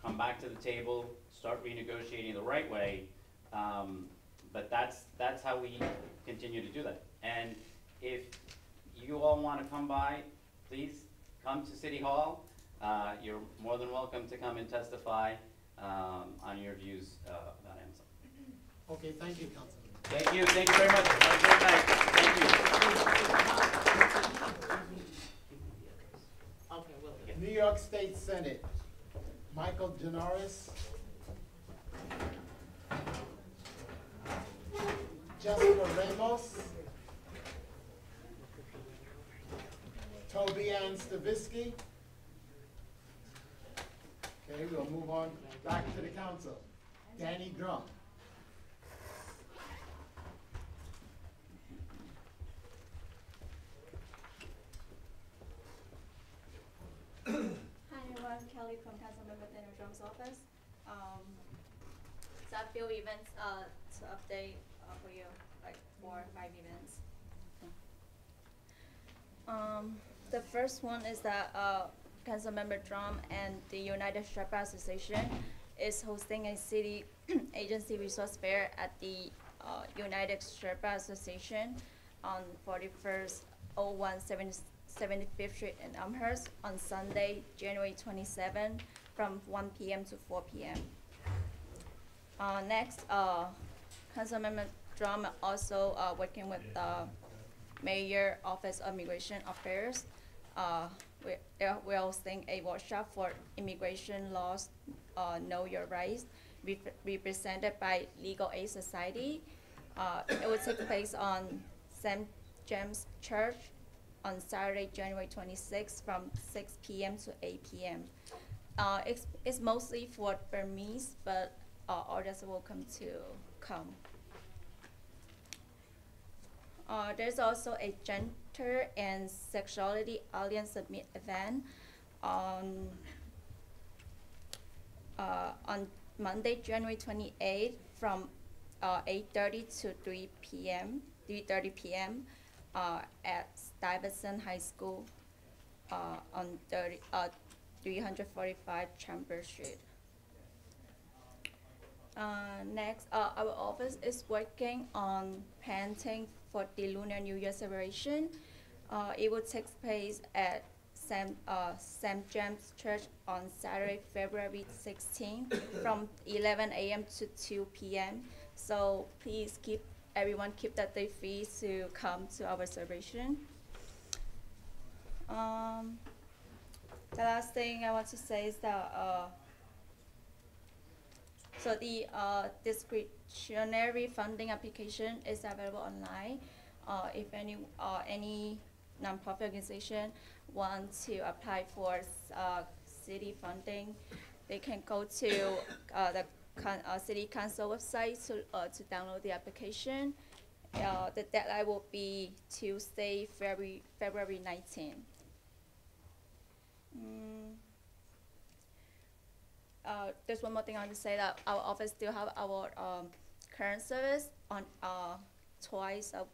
come back to the table, start renegotiating the right way. But that's how we continue to do that. And if you all want to come by, please come to City Hall. You're more than welcome to come and testify. on your views about Amazon. Okay, thank you, Councilman. Thank you very much. Have a great night. Thank you. Okay, well. New York State Senate, Michael Janoris. Jessica Ramos. Toby Ann Stavisky. Okay, we'll move on back to the council. Danny Drum. Hi everyone, Kelly from Councilmember Daniel Drum's office. So a few events to update for you, like 4 or 5 events. The first one is that Councilmember Drum and the United Sherpa Association is hosting a city agency resource fair at the United Sherpa Association on 41st 75th Street in Amherst on Sunday, January 27, from 1 p.m. to 4 p.m. Next, Councilmember Drum also working with the Mayor Office of Immigration Affairs. We're hosting a workshop for immigration laws, Know Your Rights, represented by Legal Aid Society. It will take place on St. James Church on Saturday, January 26th from 6 p.m. to 8 p.m. It's mostly for Burmese, but others are welcome to come. There's also a Gender and Sexuality Alliance Summit event on Monday, January 28th from 8:30 to 3:30 p.m. At Stuyvesant High School on 345 Chairperson Street. Next, our office is working on painting for the Lunar New Year celebration. It will take place at St. James Church on Saturday, February 16th from 11 a.m. to 2 p.m. So please everyone keep that day free to come to our celebration. The last thing I want to say is that so the discretionary funding application is available online. If any nonprofit organization want to apply for city funding, they can go to the City Council website to download the application. The deadline will be Tuesday, February 19th. There's one more thing I want to say, that our office still have our current service on twice a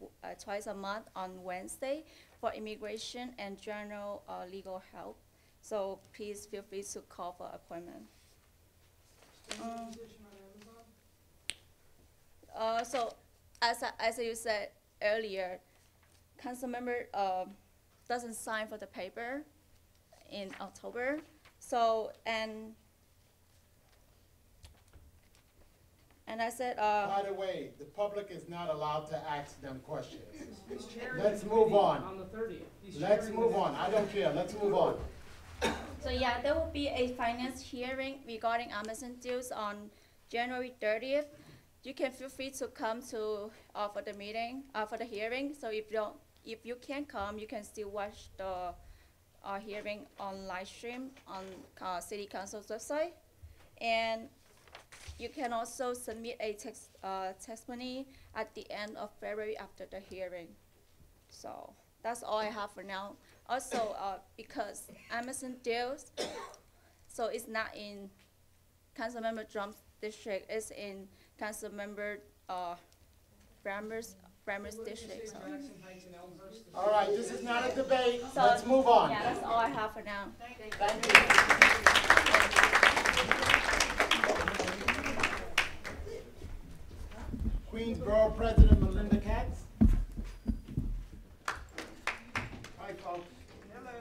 month on Wednesday for immigration and general legal help. So please feel free to call for appointment. So as you said earlier, Councilmember doesn't sign for the paper in October. So and I said. By the way, the public is not allowed to ask them questions. Let's move on. On the 30th. Let's move on. I don't care. Let's move on. So yeah, there will be a finance hearing regarding Amazon deals on January 30th. You can feel free to come to for the meeting, for the hearing. So if you can't come, you can still watch the hearing on live stream on City Council's website, and you can also submit a testimony at the end of February after the hearing. So that's all I have for now. Also, because Amazon deals, so it's not in Councilmember Drum's district, it's in Councilmember Brammer's district. So. All right, this is not a debate. So, let's move on. Yeah, that's all I have for now. Thank you. Queens Borough President Melinda Katz. Hi, folks.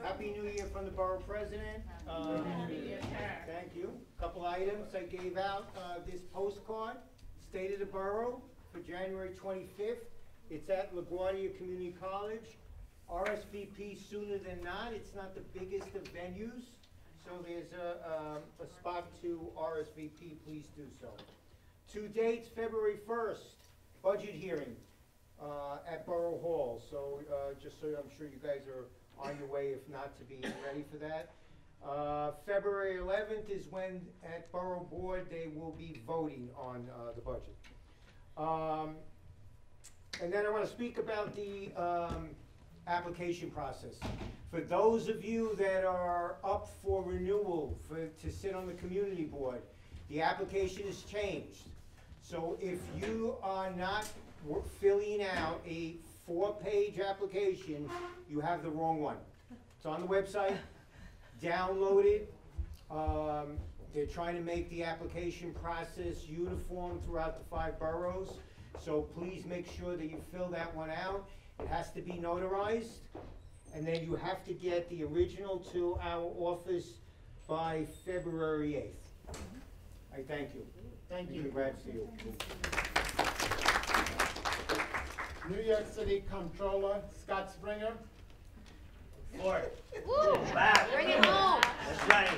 Happy New Year from the Borough President. Thank you. Couple items. items, I gave out this postcard, State of the Borough, for January 25th. It's at LaGuardia Community College. RSVP sooner than not. It's not the biggest of venues, so there's a spot to RSVP. Please do so. 2 dates, February 1st, budget hearing at Borough Hall. So just so I'm sure you guys are on your way, if not to be ready for that. February 11th is when at Borough Board they will be voting on the budget. And then I want to speak about the application process. For those of you that are up for renewal to sit on the community board, the application has changed. So if you are not filling out a 4-page application, you have the wrong one. It's on the website. Download it. They're trying to make the application process uniform throughout the 5 boroughs. So please make sure that you fill that one out. It has to be notarized. And then you have to get the original to our office by February 8th. I thank you. Thank you. Congrats to you. New York City Comptroller Scott Springer. Floor. Woo! Back. Bring it home. That's right.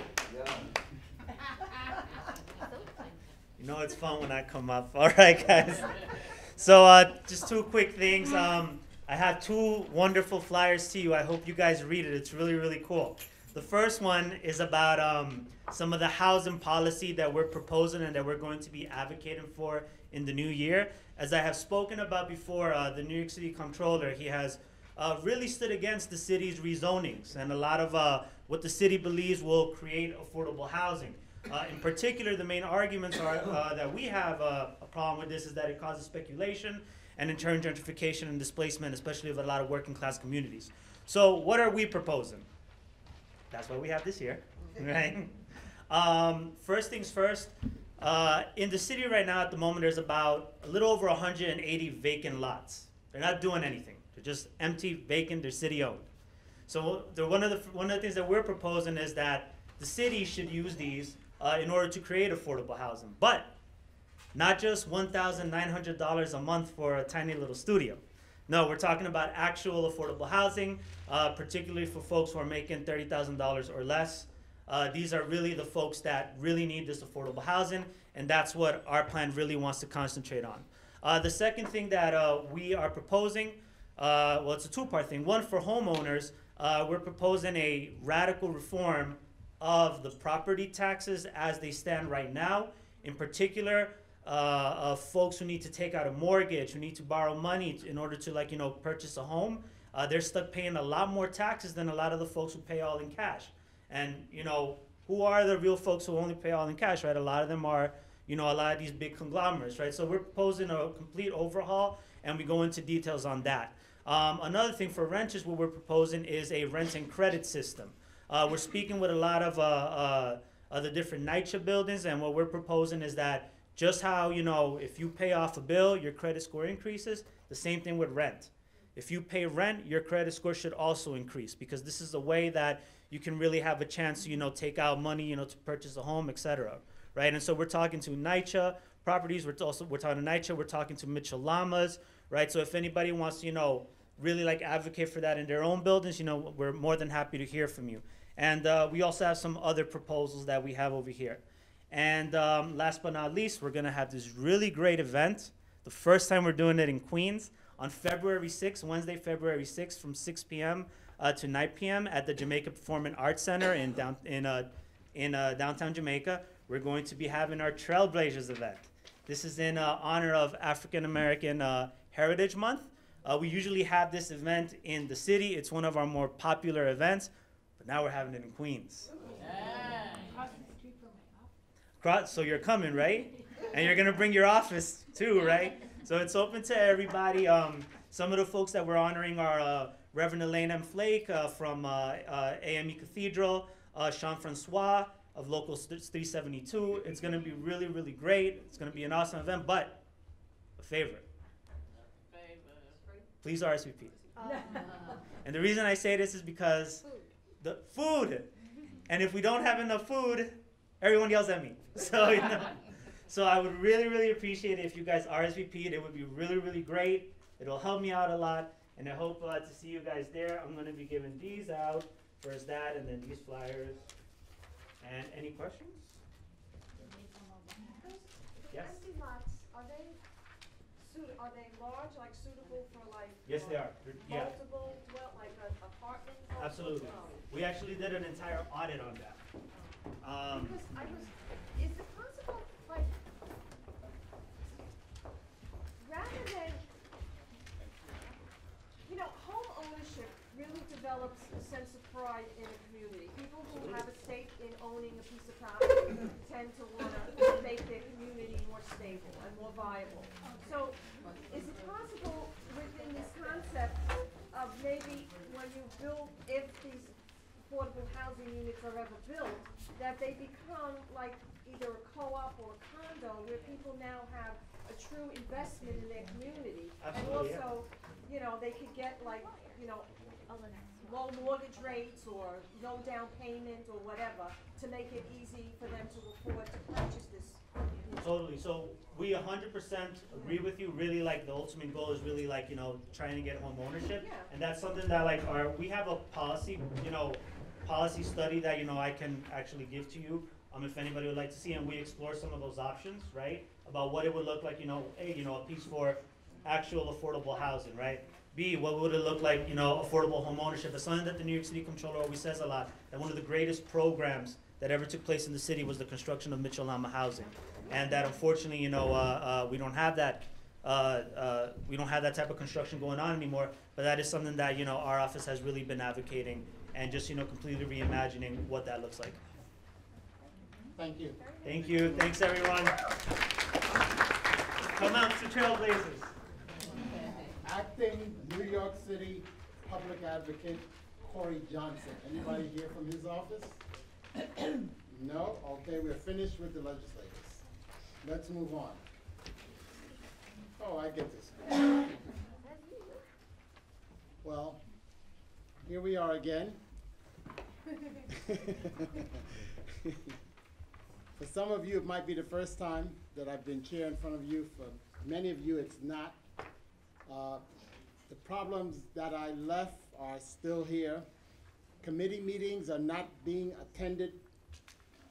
You know it's fun when I come up. All right, guys. So just 2 quick things. I have 2 wonderful flyers to you. I hope you guys read it. It's really, really cool. The first one is about some of the housing policy that we're proposing and that we're going to be advocating for in the new year. As I have spoken about before, the New York City Comptroller, he has really stood against the city's rezonings and a lot of what the city believes will create affordable housing. In particular, the main arguments are that we have a problem with this is that it causes speculation and in turn gentrification and displacement, especially of a lot of working class communities. So what are we proposing? That's why we have this here, right? First things first, in the city right now at the moment, there's about a little over 180 vacant lots. They're not doing anything. They're just empty, vacant, they're city owned. So one of the things that we're proposing is that the city should use these in order to create affordable housing, but not just $1,900 a month for a tiny little studio. No, we're talking about actual affordable housing, particularly for folks who are making $30,000 or less. These are really the folks that really need this affordable housing, and that's what our plan really wants to concentrate on. The second thing that we are proposing, well, it's a 2-part thing. One, for homeowners, we're proposing a radical reform of the property taxes as they stand right now. In particular, of folks who need to take out a mortgage, who need to borrow money in order to purchase a home, they're stuck paying a lot more taxes than a lot of the folks who pay all in cash. And who are the real folks who only pay all in cash, right? A lot of them are, a lot of these big conglomerates, right? So we're proposing a complete overhaul, and we go into details on that. Another thing for renters, what we're proposing is a rent and credit system. We're speaking with a lot of the different NYCHA buildings, and what we're proposing is that just how, if you pay off a bill, your credit score increases, the same thing with rent. If you pay rent, your credit score should also increase, because this is a way that you can really have a chance to, take out money, to purchase a home, etc. Right? And so we're talking to NYCHA properties, we're talking to NYCHA, we're talking to Mitchell Lamas, right? So if anybody wants to, really advocate for that in their own buildings, we're more than happy to hear from you. And we also have some other proposals that we have over here. And last but not least, we're gonna have this really great event. The first time we're doing it in Queens on February 6th, Wednesday, February 6th, from 6 p.m. To 9 p.m. at the Jamaica Performing Arts Center in downtown Jamaica. We're going to be having our Trailblazers event. This is in honor of African American Heritage Month. We usually have this event in the city. It's one of our more popular events, but now we're having it in Queens. So you're coming, right? And you're gonna bring your office too, right? So it's open to everybody. Some of the folks that we're honoring are Reverend Elaine M. Flake from AME Cathedral, Sean Francois of Local 372. It's gonna be really, really great. It's gonna be an awesome event, but a favor. Please RSVP. And the reason I say this is because the food. And if we don't have enough food, everyone yells at me. So, you know, so I would really, really appreciate it if you guys RSVP'd. It would be really, really great. It'll help me out a lot, and I hope to see you guys there. I'm going to be giving these out. First that, and then these flyers. And any questions? Yes. Empty lots, are they large, like suitable for like? Yes, they are. Yeah. Multiple, like an apartment? Absolutely. We actually did an entire audit on that. Because is it possible, like, rather than, home ownership really develops a sense of pride in a community. People who have a stake in owning a piece of property tend to want to make their community more stable and more viable. So, is it possible within this concept of maybe when you build, if these affordable housing units are ever built, that they become like either a co-op or a condo where people now have a true investment in their community? Absolutely, and also, they could get like, low mortgage rates or no down payment or whatever to make it easy for them to afford to purchase this. Totally. So we 100% agree with you. Really, like the ultimate goal is really like, trying to get home ownership. Yeah. And that's something that like we have a policy, policy study that, I can actually give to you. If anybody would like to see, and we explore some of those options, right? About what it would look like, A, a piece for actual affordable housing, right? B, what would it look like, affordable home ownership? It's something that the New York City Comptroller always says a lot, that one of the greatest programs that ever took place in the city was the construction of Mitchell-Lama housing. And that unfortunately, we don't have that, we don't have that type of construction going on anymore, but that is something that, our office has really been advocating and just, completely reimagining what that looks like. Thank you. Thank you. Thanks, everyone. Come out to Trailblazers. Acting New York City Public Advocate Corey Johnson. Anybody here from his office? No? Okay, we're finished with the legislators. Let's move on. Oh, I get this. Well, here we are again. For some of you, it might be the first time that I've been chair in front of you. For many of you, it's not. The problems that I left are still here. Committee meetings are not being attended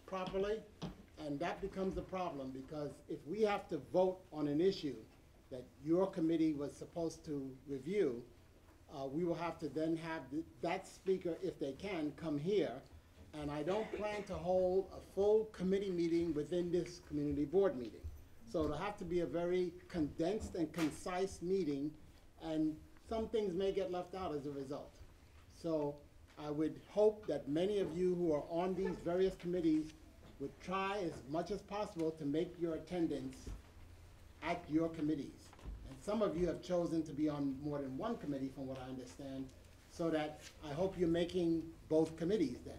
properly, and that becomes a problem because if we have to vote on an issue that your committee was supposed to review, we will have to then have that speaker, if they can, come here. And I don't plan to hold a full committee meeting within this community board meeting. So it'll have to be a very condensed and concise meeting, and some things may get left out as a result. So I would hope that many of you who are on these various committees would try as much as possible to make your attendance at your committees. And some of you have chosen to be on more than one committee, from what I understand, so that I hope you're making both committees then.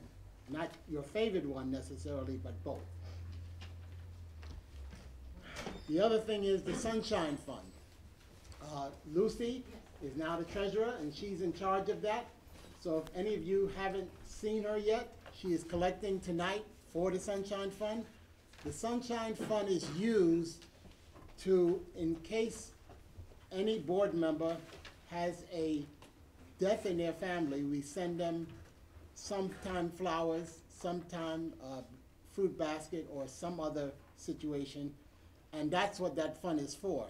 Not your favorite one necessarily, but both. The other thing is the Sunshine Fund. Lucy is now the treasurer, and she's in charge of that. So if any of you haven't seen her yet, she is collecting tonight for the Sunshine Fund. The Sunshine Fund is used to, in case any board member has a death in their family, we send them sometime flowers, sometime fruit basket, or some other situation, and that's what that fund is for.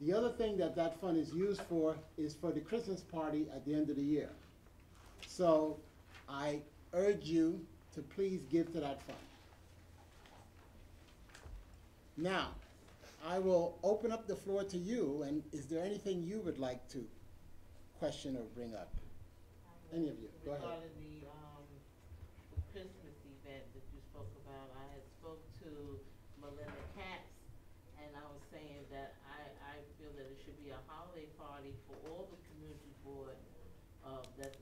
The other thing that that fund is used for is for the Christmas party at the end of the year. So I urge you to please give to that fund. Now, I will open up the floor to you, and is there anything you would like to question or bring up? Any of you, go ahead. Regarding the Christmas event that you spoke about, I had spoke to Melinda Katz, and I was saying that I feel that it should be a holiday party for all the community board that's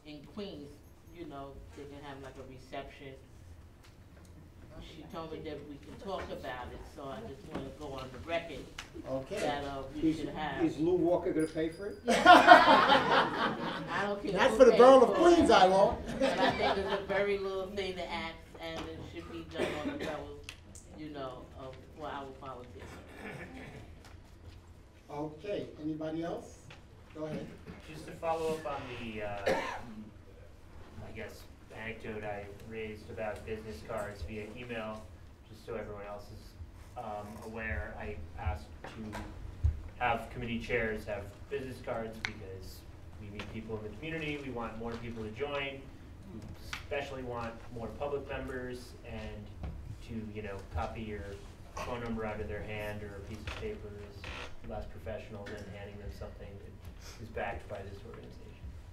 in Queens. You know, they can have like a reception. She told me that we can talk about it, so I just want to go on the record that we should have. Is Lou Walker going to pay for it? I don't care. Not for the borough of Queens, I won't. But I think it's a very little thing to ask, and it should be done on the level, you know, of, for our volunteers. Okay, anybody else? Go ahead. Just to follow up on the, I guess, anecdote I raised about business cards via email, just so everyone else is aware, I asked to have committee chairs have business cards because we meet people in the community, we want more people to join, we especially want more public members, and to, you know, copy your phone number out of their hand or a piece of paper is less professional than handing them something that is backed by this organization.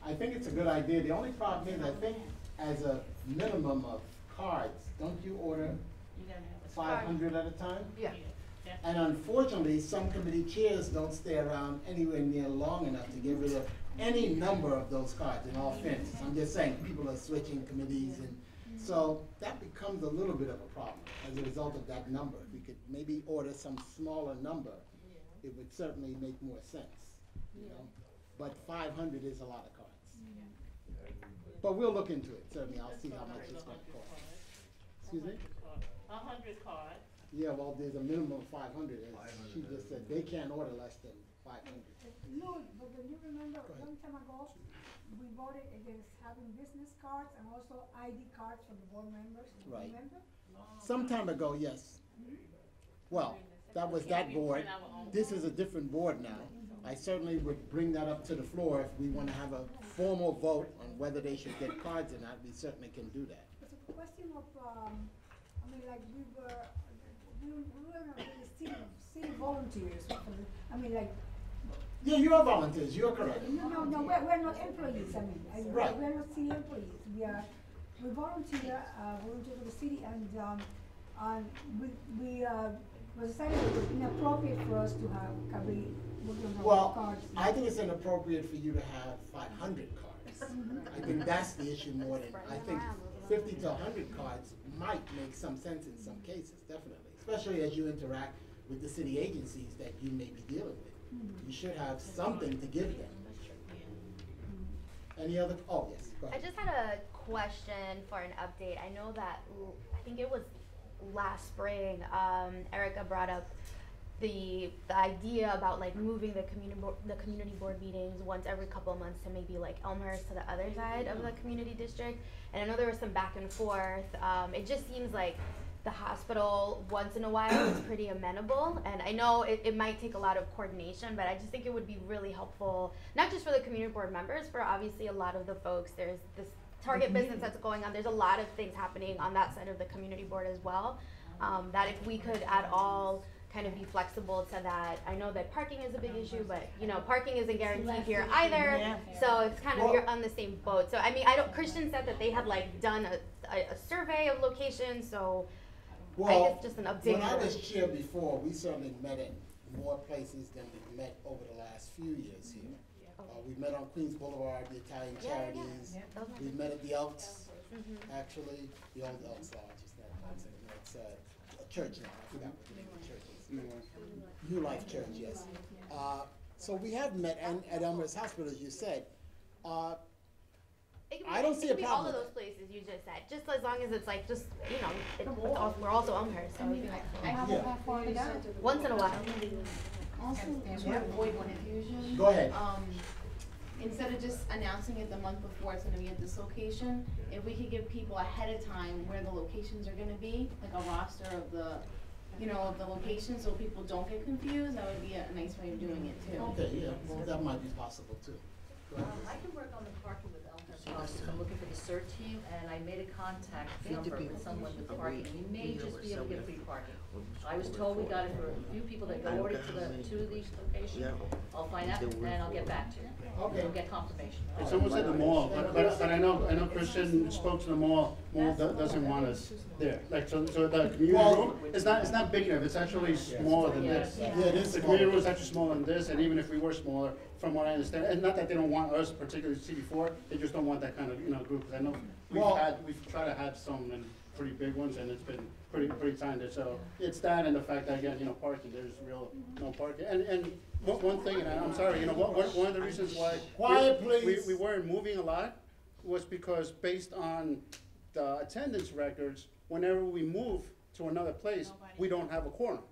I think it's a good idea. The only problem is, I think as a minimum of cards, don't you order 500 at a time? Yeah. And unfortunately, some committee chairs don't stay around anywhere near long enough to get rid of any number of those cards, in all fairness. I'm just saying, people are switching committees, and so that becomes a little bit of a problem as a result of that number. If we could maybe order some smaller number, it would certainly make more sense, you know? But 500 is a lot of cards. But we'll look into it, certainly. I'll see how much it's going to cost. Excuse me? 100 cards. Yeah, well, there's a minimum of 500, as she just said. They can't order less than 500. No, but when you remember, a long time ago, we voted against having business cards and also ID cards for the board members. Right. Remember? Some time ago, yes. Well, that was that board. This is a different board now. I certainly would bring that up to the floor if we want to have a formal vote on whether they should get cards or not. We certainly can do that. It's a question of, I mean, like, we were not really city volunteers. I mean, like. Yeah, you are volunteers. You are correct. No, we're not employees. I mean, right. We're not city employees. We volunteer for the city, and we decided it was inappropriate for us to have cards. Well, I think it's inappropriate for you to have 500 cards. I think that's the issue more than, I think 50 to 100 cards might make some sense in some cases, definitely. Especially as you interact with the city agencies that you may be dealing with. You should have something to give them. Any other, oh yes, go ahead. I just had a question for an update. I know that, I think it was last spring, Erica brought up the idea about like moving the community board meetings once every couple of months to maybe like Elmhurst to the other side of the community district. And I know there was some back and forth. It just seems like the hospital once in a while is pretty amenable, and I know it might take a lot of coordination, but I just think it would be really helpful, not just for the community board members, for obviously a lot of the folks. There's this Target business that's going on. There's a lot of things happening on that side of the community board as well, that if we could at all kind of be flexible to that. I know that parking is a big issue, but you know, parking isn't guaranteed here either, so it's kind of, you're on the same boat. So I mean, Christian said that they had like done a survey of locations, so well, I guess just an update. When I was chair before, we certainly met in more places than we've met over the last few years here. We met on Queens Boulevard, the Italian Charities. We met at the Elks, actually, the old Elks Lodge. It's a church now. I forgot what the name of the church is. ULURP Church, yes. So we have met at Elmhurst Hospital, as you said. I don't see a problem. It could be all of those places you just said, just as long as it's like, just, you know, we're also Elmhurst, so. Once in a while. Also, to avoid confusion. Go ahead. Instead of just announcing it the month before it's gonna be at this location, if we could give people ahead of time where the locations are gonna be, like a roster of the, you know, of the locations, so people don't get confused, that would be a nice way of doing it too. Okay, yeah, well, that might be possible too. I can work on the parking with Elmhurst Hospital. I'm looking for the CERT team, and I made a contact number with someone with parking. We may just be able to get free parking. I was told we got it for a few people that go already to these locations. I'll find out, and I'll get back to you. Okay. We'll get confirmation. Someone said the mall, but I know Christian spoke to the mall. Mall doesn't want us there. Like so the community room is not big enough. It's actually smaller than this. Yeah, it is. The community room is actually smaller than this, and even if we were smaller, from what I understand, and not that they don't want us, particularly CD4, they just don't want that kind of group. Because I know we've tried to have some pretty big ones, and it's been pretty timed. So it's that, and the fact that again, parking. There's real no parking, and one thing, and I'm sorry, one of the reasons why we weren't moving a lot was because based on the attendance records, whenever we move to another place, we don't have a quorum.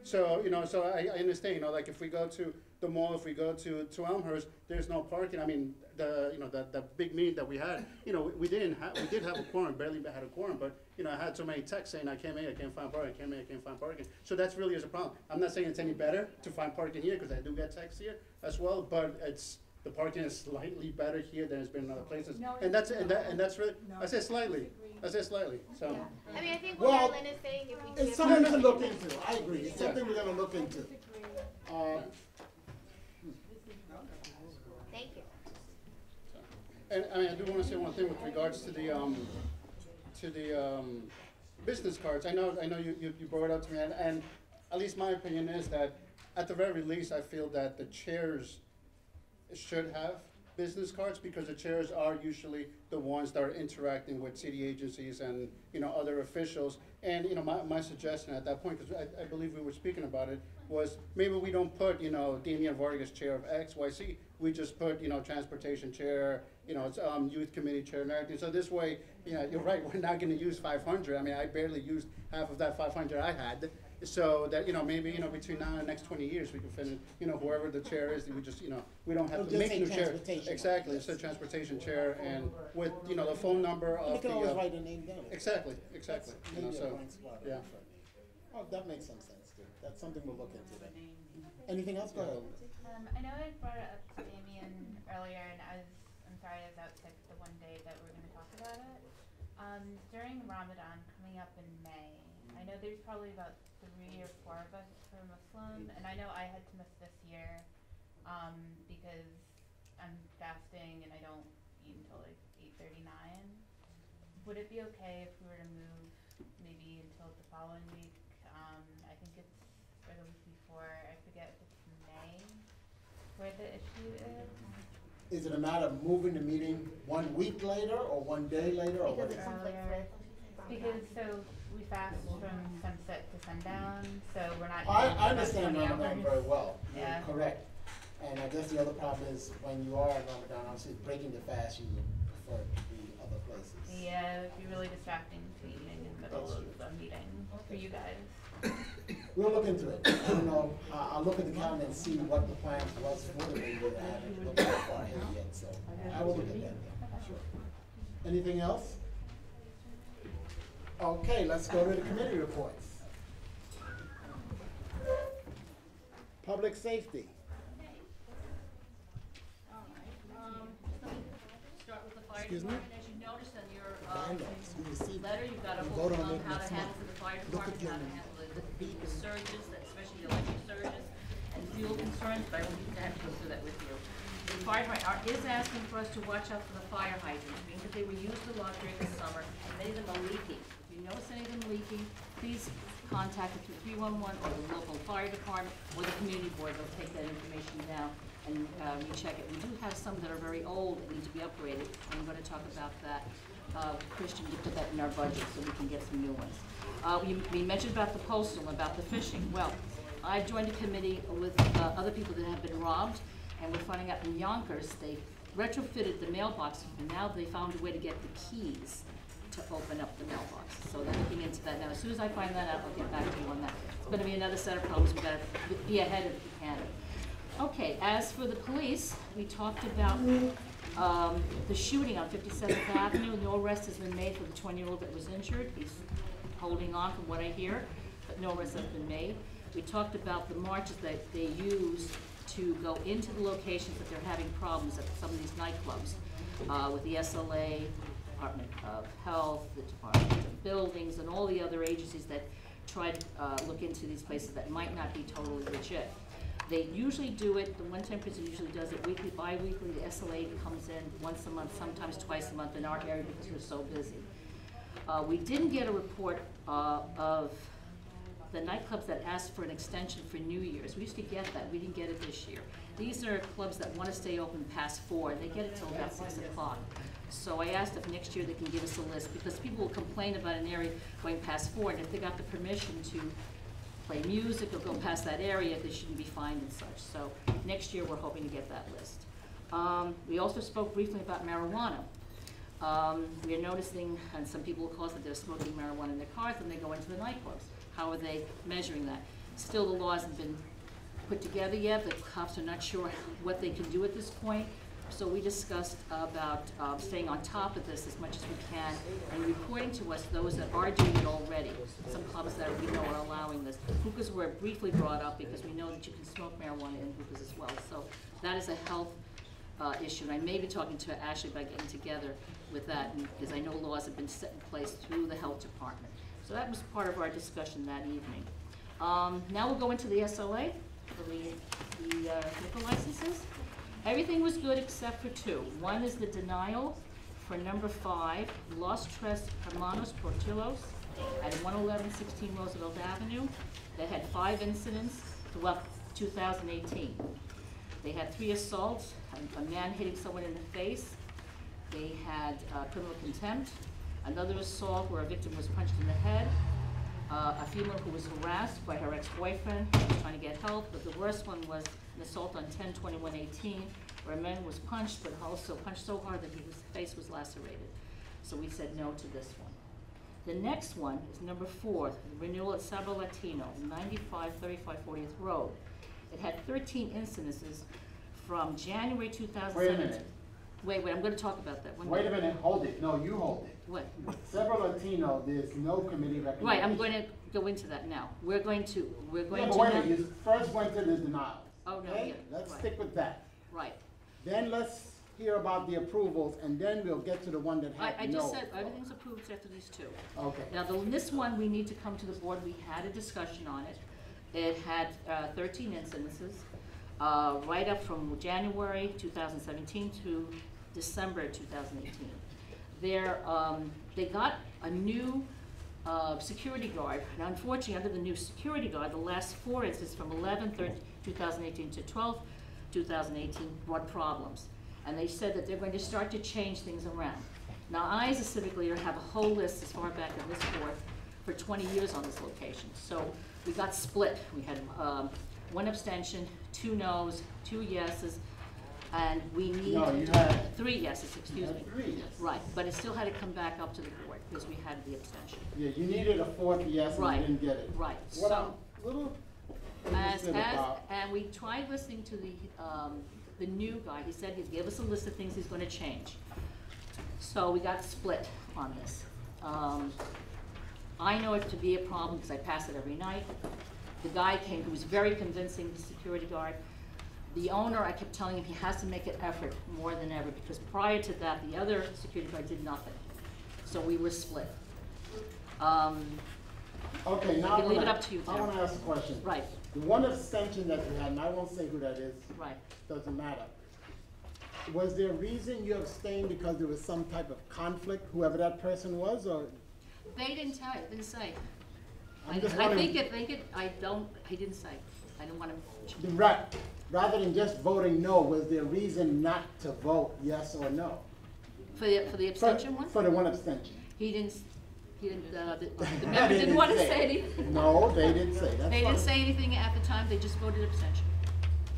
So, you know, so I understand, you know, like if we go to the mall, if we go to Elmhurst, there's no parking. I mean, the big meeting that we had, you know, we did have a quorum, barely had a quorum, but, you know, I had so many texts saying I came in, I can't find parking, I came in, I can't find parking. So that's really is a problem. I'm not saying it's any better to find parking here, because I do get texts here as well, but the parking is slightly better here than it's been in other places. No, And that's really, no. I said slightly, so. I mean, I think Well, what Marilyn is saying, if we It's give something her- to look into, I agree, it's something we're gonna look into. Thank you. And I mean, I do want to say one thing with regards to the business cards. I know you brought it up to me, and at least my opinion is that at the very least, I feel that the chairs should have business cards, because the chairs are usually the ones that are interacting with city agencies and, you know, other officials. And, you know, my suggestion at that point, because I believe we were speaking about it, was maybe we don't put, you know, Damian Vargas chair of X, Y, Z. We just put, you know, transportation chair, you know, youth committee chair and everything. So this way, you know, you're right, we're not gonna use 500. I mean, I barely used half of that 500 I had. So that, you know, maybe, you know, between now and the next 20 years, we can finish, you know, whoever the chair is, we just, you know, we don't have to make new chair. Exactly, it's a transportation chair, and with, you know, the phone number of You the. can always write a name down. Exactly. You know, Maybe a so, blank spot. yeah. Oh, that makes some sense too. That's something we'll look into then. Anything else? Go ahead. I know I brought it up to Damien earlier, and I'm sorry I was out sick the one day that we were going to talk about it. During Ramadan coming up in May, I know there's probably about 3 or 4 of us who are Muslim, and I know I had to miss this year because I'm fasting and I don't eat until like 8:39. Would it be okay if we were to move maybe until the following week? I think it's or the week before. I forget if it's May where the issue is. Is it a matter of moving the meeting 1 week later or 1 day later or what? Because so we fast from sunset to sundown, so we're not. I understand Ramadan hours. very well. Yeah. You're correct. And I guess the other problem is when you are at Ramadan, obviously breaking the fast, you would prefer to be other places. Yeah, it'd be really distracting to be eating in the middle of the meeting for you guys. We'll look into it. I don't know, I'll look at the calendar and see what the plan was for the meeting. I haven't looked that far ahead yet, so I will look at that. Sure. Anything else? Okay, let's go to the committee reports. Public safety. Start with the fire Excuse me? department. As you noticed in your letter, you've got a You whole vote on on it how to next handle month. the fire Look department, at how to your- handle the surges, especially the electric surges and fuel concerns, but I don't need to have to go through that with you. The fire department is asking for us to watch out for the fire hydrants, being that they were used a lot during the summer, and many of them are leaking. If you notice any of them leaking, please contact the 311 or the local fire department or the community board. They'll take that information down and recheck it. We do have some that are very old that need to be upgraded. I'm going to talk about that. Christian, you put that in our budget so we can get some new ones. We mentioned about the postal, about the fishing. Well, I joined a committee with other people that have been robbed, and we're finding out in Yonkers, they retrofitted the mailbox, and now they found a way to get the keys to open up the mailbox. So they're looking into that now. As soon as I find that out, I'll get back to you on that. It's gonna be another set of problems. We've got to be ahead if we can. Okay, as for the police, we talked about the shooting on 57th Avenue. No arrest has been made for the 20-year-old that was injured. He's holding on from what I hear, but no arrest has been made. We talked about the marches that they use to go into the locations that they're having problems at some of these nightclubs with the SLA, Department of Health, the Department of Buildings, and all the other agencies that try to look into these places that might not be totally legit. They usually do it, the one-time prison usually does it weekly, bi-weekly. The SLA comes in once a month, sometimes twice a month in our area because we're so busy. We didn't get a report of the nightclubs that asked for an extension for New Year's. We used to get that. We didn't get it this year. These are clubs that want to stay open past 4, and they get it till about 6 o'clock. So I asked if next year they can give us a list, because people will complain about an area going past 4, and if they got the permission to play music or go past that area, they shouldn't be fined and such. So next year we're hoping to get that list. We also spoke briefly about marijuana. We are noticing, and some people call us, that they're smoking marijuana in their cars when they go into the nightclubs. How are they measuring that? Still, the law hasn't been put together yet. The cops are not sure what they can do at this point. So we discussed about staying on top of this as much as we can and reporting to us those that are doing it already. Some clubs that we know are allowing this. Hookahs were briefly brought up because we know that you can smoke marijuana in hookahs as well. So that is a health issue. And I may be talking to Ashley about getting together with that, because I know laws have been set in place through the health department. So that was part of our discussion that evening. Now we'll go into the SLA for the liquor licenses. Everything was good except for two. One is the denial for number 5, Los Tres Hermanos Portillos at 11116 Roosevelt Avenue. They had 5 incidents throughout 2018. They had 3 assaults, a man hitting someone in the face. They had criminal contempt, another assault where a victim was punched in the head, a female who was harassed by her ex-boyfriend, trying to get help, but the worst one was an assault on 10/21/18, where a man was punched, but also punched so hard that his face was lacerated. So we said no to this one. The next one is number 4, the renewal at Sabra Latino, 9535 40th Road. It had 13 incidences from January 2017. Wait a minute. Wait, I'm going to talk about that. Wait a minute, hold it. No, you hold it. What? Several Latino, there's no committee recommendation. Right, I'm going to go into that now. We're going to Yeah, but wait a minute, you first went to the denial. Oh, no, okay? yeah, Let's right. stick with that. Right. Then let's hear about the approvals, and then we'll get to the one that had I no. just said everything's approved except for these 2. Okay. Now, this one, we need to come to the board. We had a discussion on it. It had 13 incidences, right up from January 2017 to December 2018. They got a new security guard. Now, unfortunately, under the new security guard, the last 4 instances from 11/30/2018 to 12/2018 brought problems. And they said that they're going to start to change things around. Now, I, as a civic leader, have a whole list as far back as this board for 20 years on this location. So we got split. We had 1 abstention, 2 noes, 2 yeses, and we need No, you had 3 yeses, excuse me. 3 yeses. Right, but it still had to come back up to the board because we had the abstention. Yeah, you needed a 4th yes, and Right. you didn't get it. Right. What So- I'm a little interested about. And we tried listening to the new guy. He said he'd give us a list of things he's going to change. So we got split on this. I know it to be a problem because I pass it every night. The guy came, who was very convincing, the security guard. The owner, I kept telling him he has to make an effort more than ever, because prior to that, the other security guard did nothing. So we were split. Okay, now I can leave it up to you, I Tim. want to ask a question. Right. The one abstention that you had, and I won't say who that is. Right. Doesn't matter. Was there a reason you abstained because there was some type of conflict, whoever that person was, or? They didn't tell you, didn't say. I'm just I wondering- he didn't say. I didn't want to. Right. Rather than just voting no, was there a reason not to vote yes or no? For the abstention one? For the one abstention. The member didn't want to say anything. No, they didn't say. That's They didn't fine. say anything at the time, they just voted abstention.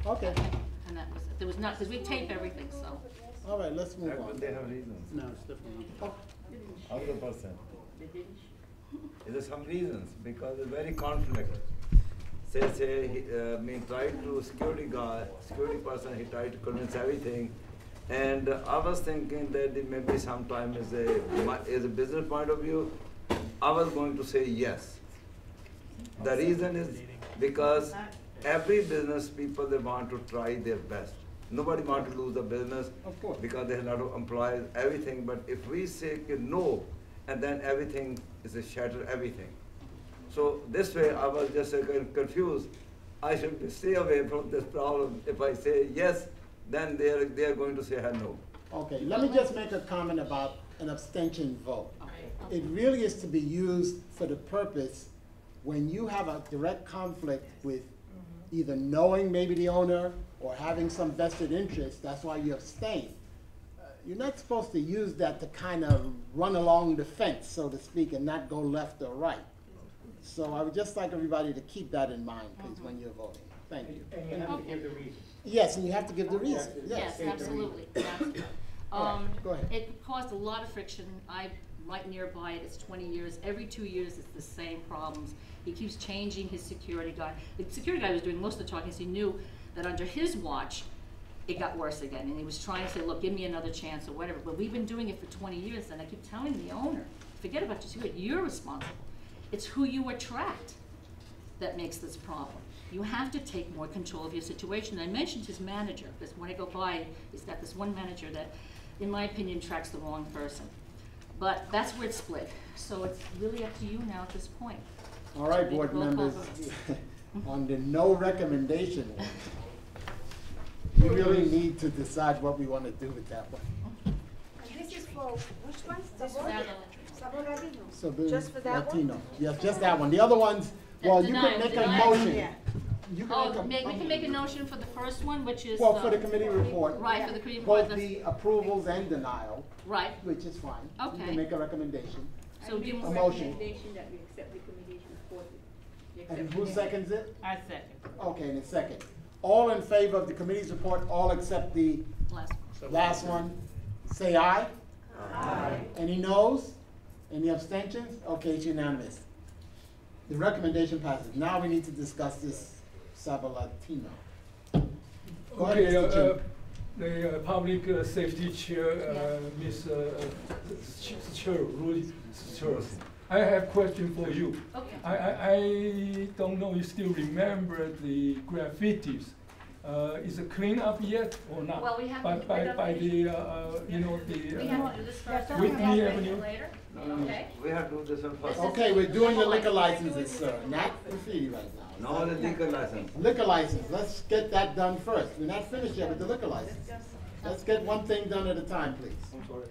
Okay. And that was it. There was not, because we tape everything, so. All right, let's move on. They have reasons. No, it's different. Other person. There's some reasons, because it's very conflict. He tried to security person, he tried to convince everything. And I was thinking that it maybe sometime is a business point of view, I was going to say yes. The reason is because every business people, they want to try their best. Nobody want to lose the business because they have a lot of employees, everything. But if we say no, and then everything is a shatter everything. So this way, I was just confused. I should stay away from this problem. If I say yes, then they are going to say no. Okay, let me just make a comment about an abstention vote. It really is to be used for the purpose when you have a direct conflict with either knowing maybe the owner or having some vested interest. That's why you abstain. You're not supposed to use that to kind of run along the fence, so to speak, and not go left or right. So I would just like everybody to keep that in mind, please, when you're voting. Thank you. And you have to give the reason. Yes, and you have to give the reason. Yes, absolutely. Go ahead. It caused a lot of friction. I'm right nearby it. It's 20 years. Every 2 years, it's the same problems. He keeps changing his security guy. The security guy was doing most of the talking, so he knew that under his watch, it got worse again. And he was trying to say, look, give me another chance or whatever. But we've been doing it for 20 years, and I keep telling the owner, forget about your security. You're responsible. It's who you attract that makes this problem. You have to take more control of your situation. I mentioned his manager, because when I go by, he's got this one manager that, in my opinion, tracks the wrong person. But that's where it's split. So it's really up to you now at this point. All right, board members, on the no recommendation one, we really need to decide what we want to do with that one. And this is for, which one? Sabor Latino. So the Just for that Latino. one? Yes, just that one. The other ones, well, you can make a motion. You can We can make a motion for the first one, which is. Well, for the committee report. Right, for the committee report. Both the approvals and denial. Right. Which is fine. You Okay. can make a recommendation. So give a motion. Recommendation that we accept the recommendation for the. And who seconds it? I second. Okay, and a second. All in favor of the committee's report, all except the last one, say aye. Aye. Any noes? Any abstentions? Okay, it's unanimous. The recommendation passes. Now we need to discuss this Sabor Latino. Go ahead, Mr. Chin. The public safety chair, Ms. Chair, I have a question for you. Okay. I don't know, you still remember the graffitis. Is it cleaned up yet or not? Well, we have by, to by, put by up the, you know, the. We have to do this first. Whitney Avenue. Later. Okay. We have to do this one first. Okay, we're doing the liquor licenses, sir, not graffiti right now. No, the liquor license. Liquor license, let's get that done first. We're not finished yet with the liquor license. Let's get one thing done at a time, please. I'm sorry.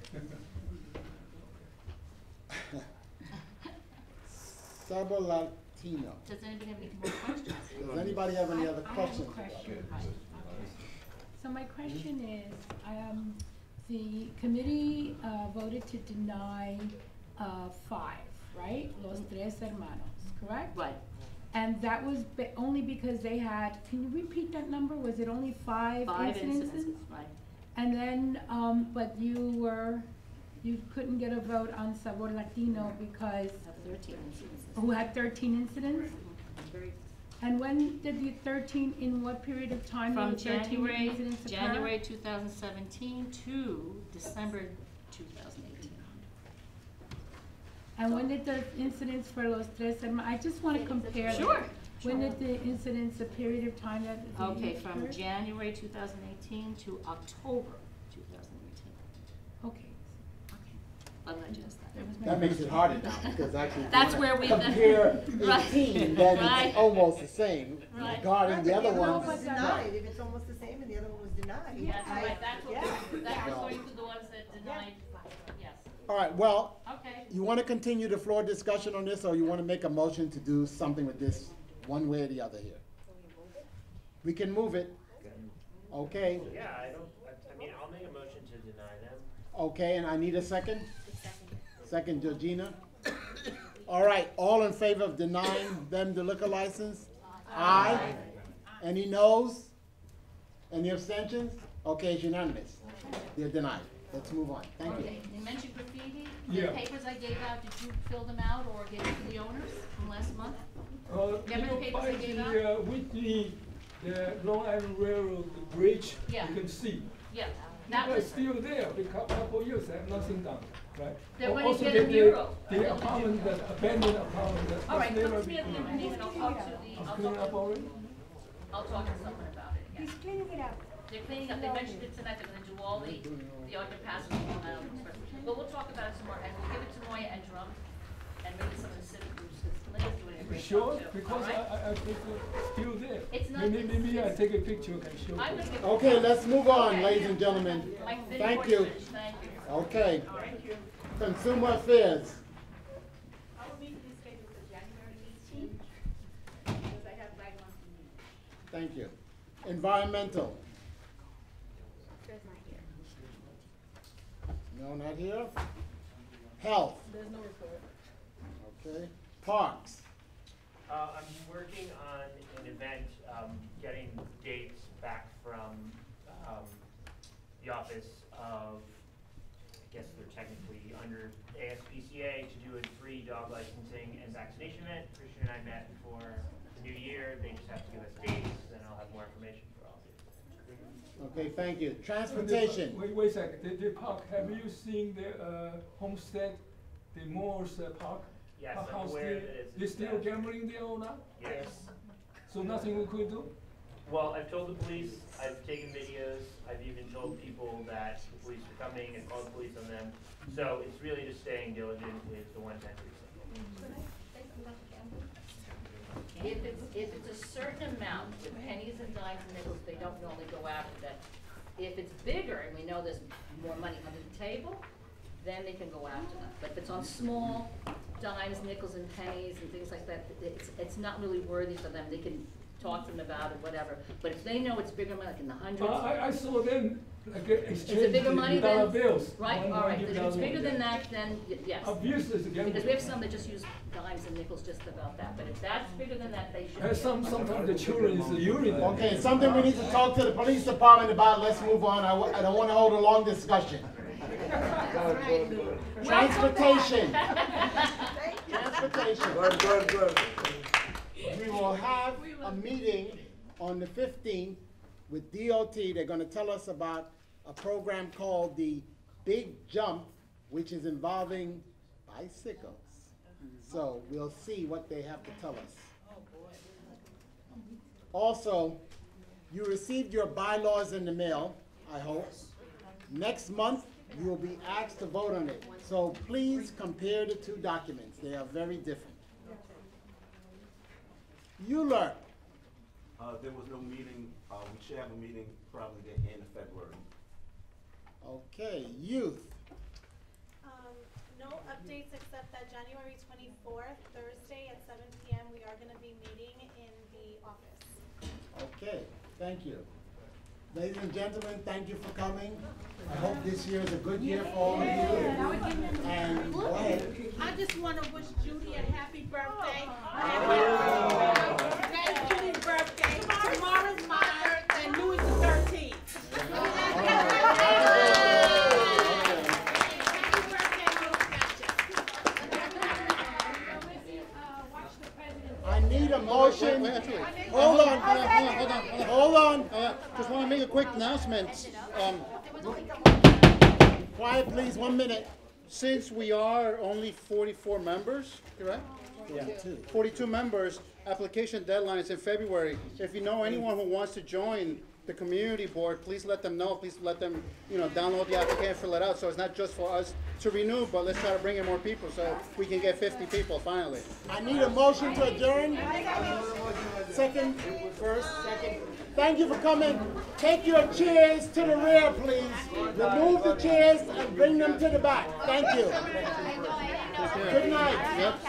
Sabor Latino. Does anybody have any more questions? Does anybody have any other I have a questions? question. So my question is, the committee voted to deny 5, right? Los tres hermanos, correct? Right. And that was only because they had, can you repeat that number? Was it only 5 incidences? Right. And then, but you couldn't get a vote on Sabor Latino because. 13 incidents. Who had 13 incidents? And when did the 13, in what period of time From did the 13 January, incidents occur? January 2017 to December 2018. And when did the incidents for Los Tres Hermanos, I just want to compare them. Sure. When did the incidents, the period of time that they Okay, from occurred? January 2018 to October 2018. Okay. I'm gonna adjust that. That makes it harder now, because actually, That's if you where wanna we compare Right. 18, then Right. it's almost the same Right. regarding the other ones. was denied, if it's almost the same and the other one was denied. That's right, that's what, that No. was going to the ones that denied, yes. All right, well, Okay. you want to continue the floor discussion on this, or you want to make a motion to do something with this, one way or the other here? We can move it. Okay, Yeah, I mean, I'll make a motion to deny them. okay, and I need a second? Second, Georgina. All right, all in favor of denying them the liquor license? Aye. Any noes? Any abstentions? Okay, it's unanimous. They're denied. Let's move on. Thank you. Okay, you mentioned graffiti. Yeah. The papers I gave out, did you fill them out or give them to the owners from last month? You Remember know, the papers by I gave out? the Whitney, the Long Island Railroad bridge, Yeah. you can see. Yeah, that They're was, still there, because a couple of years, have nothing done, right? They're going to Also, get a the- mural. The apartment, that abandoned apartment, that all was right, never. come to me at the meeting and I'll talk to the, I'll Clean talk up to, already? I'll talk to someone about it, yes. He's cleaning it up. They're cleaning up, they mentioned it tonight, they're gonna do all the underpasses and all that. But we'll talk about it some more, and we'll give it to Moya and Drum, and maybe some of the civic groups, because Linda's doing a great Sure, job too, all because right? I think it's still there. It's not- Maybe I it's- take a picture and show I'm you. gonna give- Okay, let's move on, Okay. ladies and gentlemen. Like Vinnie Thank you. Horstman, thank you. Okay. Thank you. Consumer Affairs. Our meeting is scheduled for January 18th, because I have right on to meet. Thank you. Environmental. No, not here. Health. There's no report. Okay. Parks. I'm working on an event, getting dates back from the Office of guess they're technically under ASPCA to do a free dog licensing and vaccination event. Christian and I met before the new year. They just have to give us dates, and I'll have more information for all of you. Okay, thank you. Transportation. Wait a second. The park, have you seen the Homestead, the Moore's Park? Yes, Park I'm house aware there? that it's They still established. gambling there or not? Yes. So nothing we could do? Well, I've told the police, I've taken videos, I've even told people that the police are coming and called the police on them. So it's really just staying diligent with the 110 precinct. If it's a certain amount, with pennies and dimes and nickels, they don't normally go after that. If it's bigger and we know there's more money under the table, then they can go after them. But if it's on small dimes, nickels, and pennies and things like that, it's not really worthy for them. They can talk to them about it, whatever. But if they know it's bigger money, like in the hundreds. I saw them like exchange Is it bigger money dollar then? bills. Right, all right. If it's bigger than that, then yes. Obviously it's gambling. Because we have some that just use dimes and nickels just about that. But if that's bigger than that, they should. Sometimes the children is urine. Okay, something we need to talk to the police department about. Let's move on. I don't want to hold a long discussion. Transportation. Transportation. Good. We will have a meeting on the 15th with DOT. They're going to tell us about a program called the Big Jump, which is involving bicycles. So we'll see what they have to tell us. Also, you received your bylaws in the mail, I hope. Next month, you will be asked to vote on it. So please compare the two documents. They are very different. ULURP. There was no meeting. We should have a meeting probably at the end of February. Okay, youth. No updates except that January 24th, Thursday at 7 p.m. we are going to be meeting in the office. Okay, thank you. Ladies and gentlemen, thank you for coming. I hope this year is a good year for all of you. And go ahead. I just want to wish Judy a happy birthday. Today's Judy's birthday. Tomorrow's my birthday, and Louis the 13th. I need a motion. Hold on. Hold on. Just want to make a quick announcement. Quiet, please, 1 minute. Since we are only 44 members, correct? 42 members, application deadline is in February. If you know anyone who wants to join the community board, please let them know. Please let them, download the application, fill it out. So it's not just for us to renew, but let's try to bring in more people so we can get 50 people finally. I need a motion to adjourn. Second, first, second. Thank you for coming. Take your chairs to the rear, please. Remove the chairs and bring them to the back. Thank you. Good night. Yep.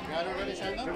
Got already signed up?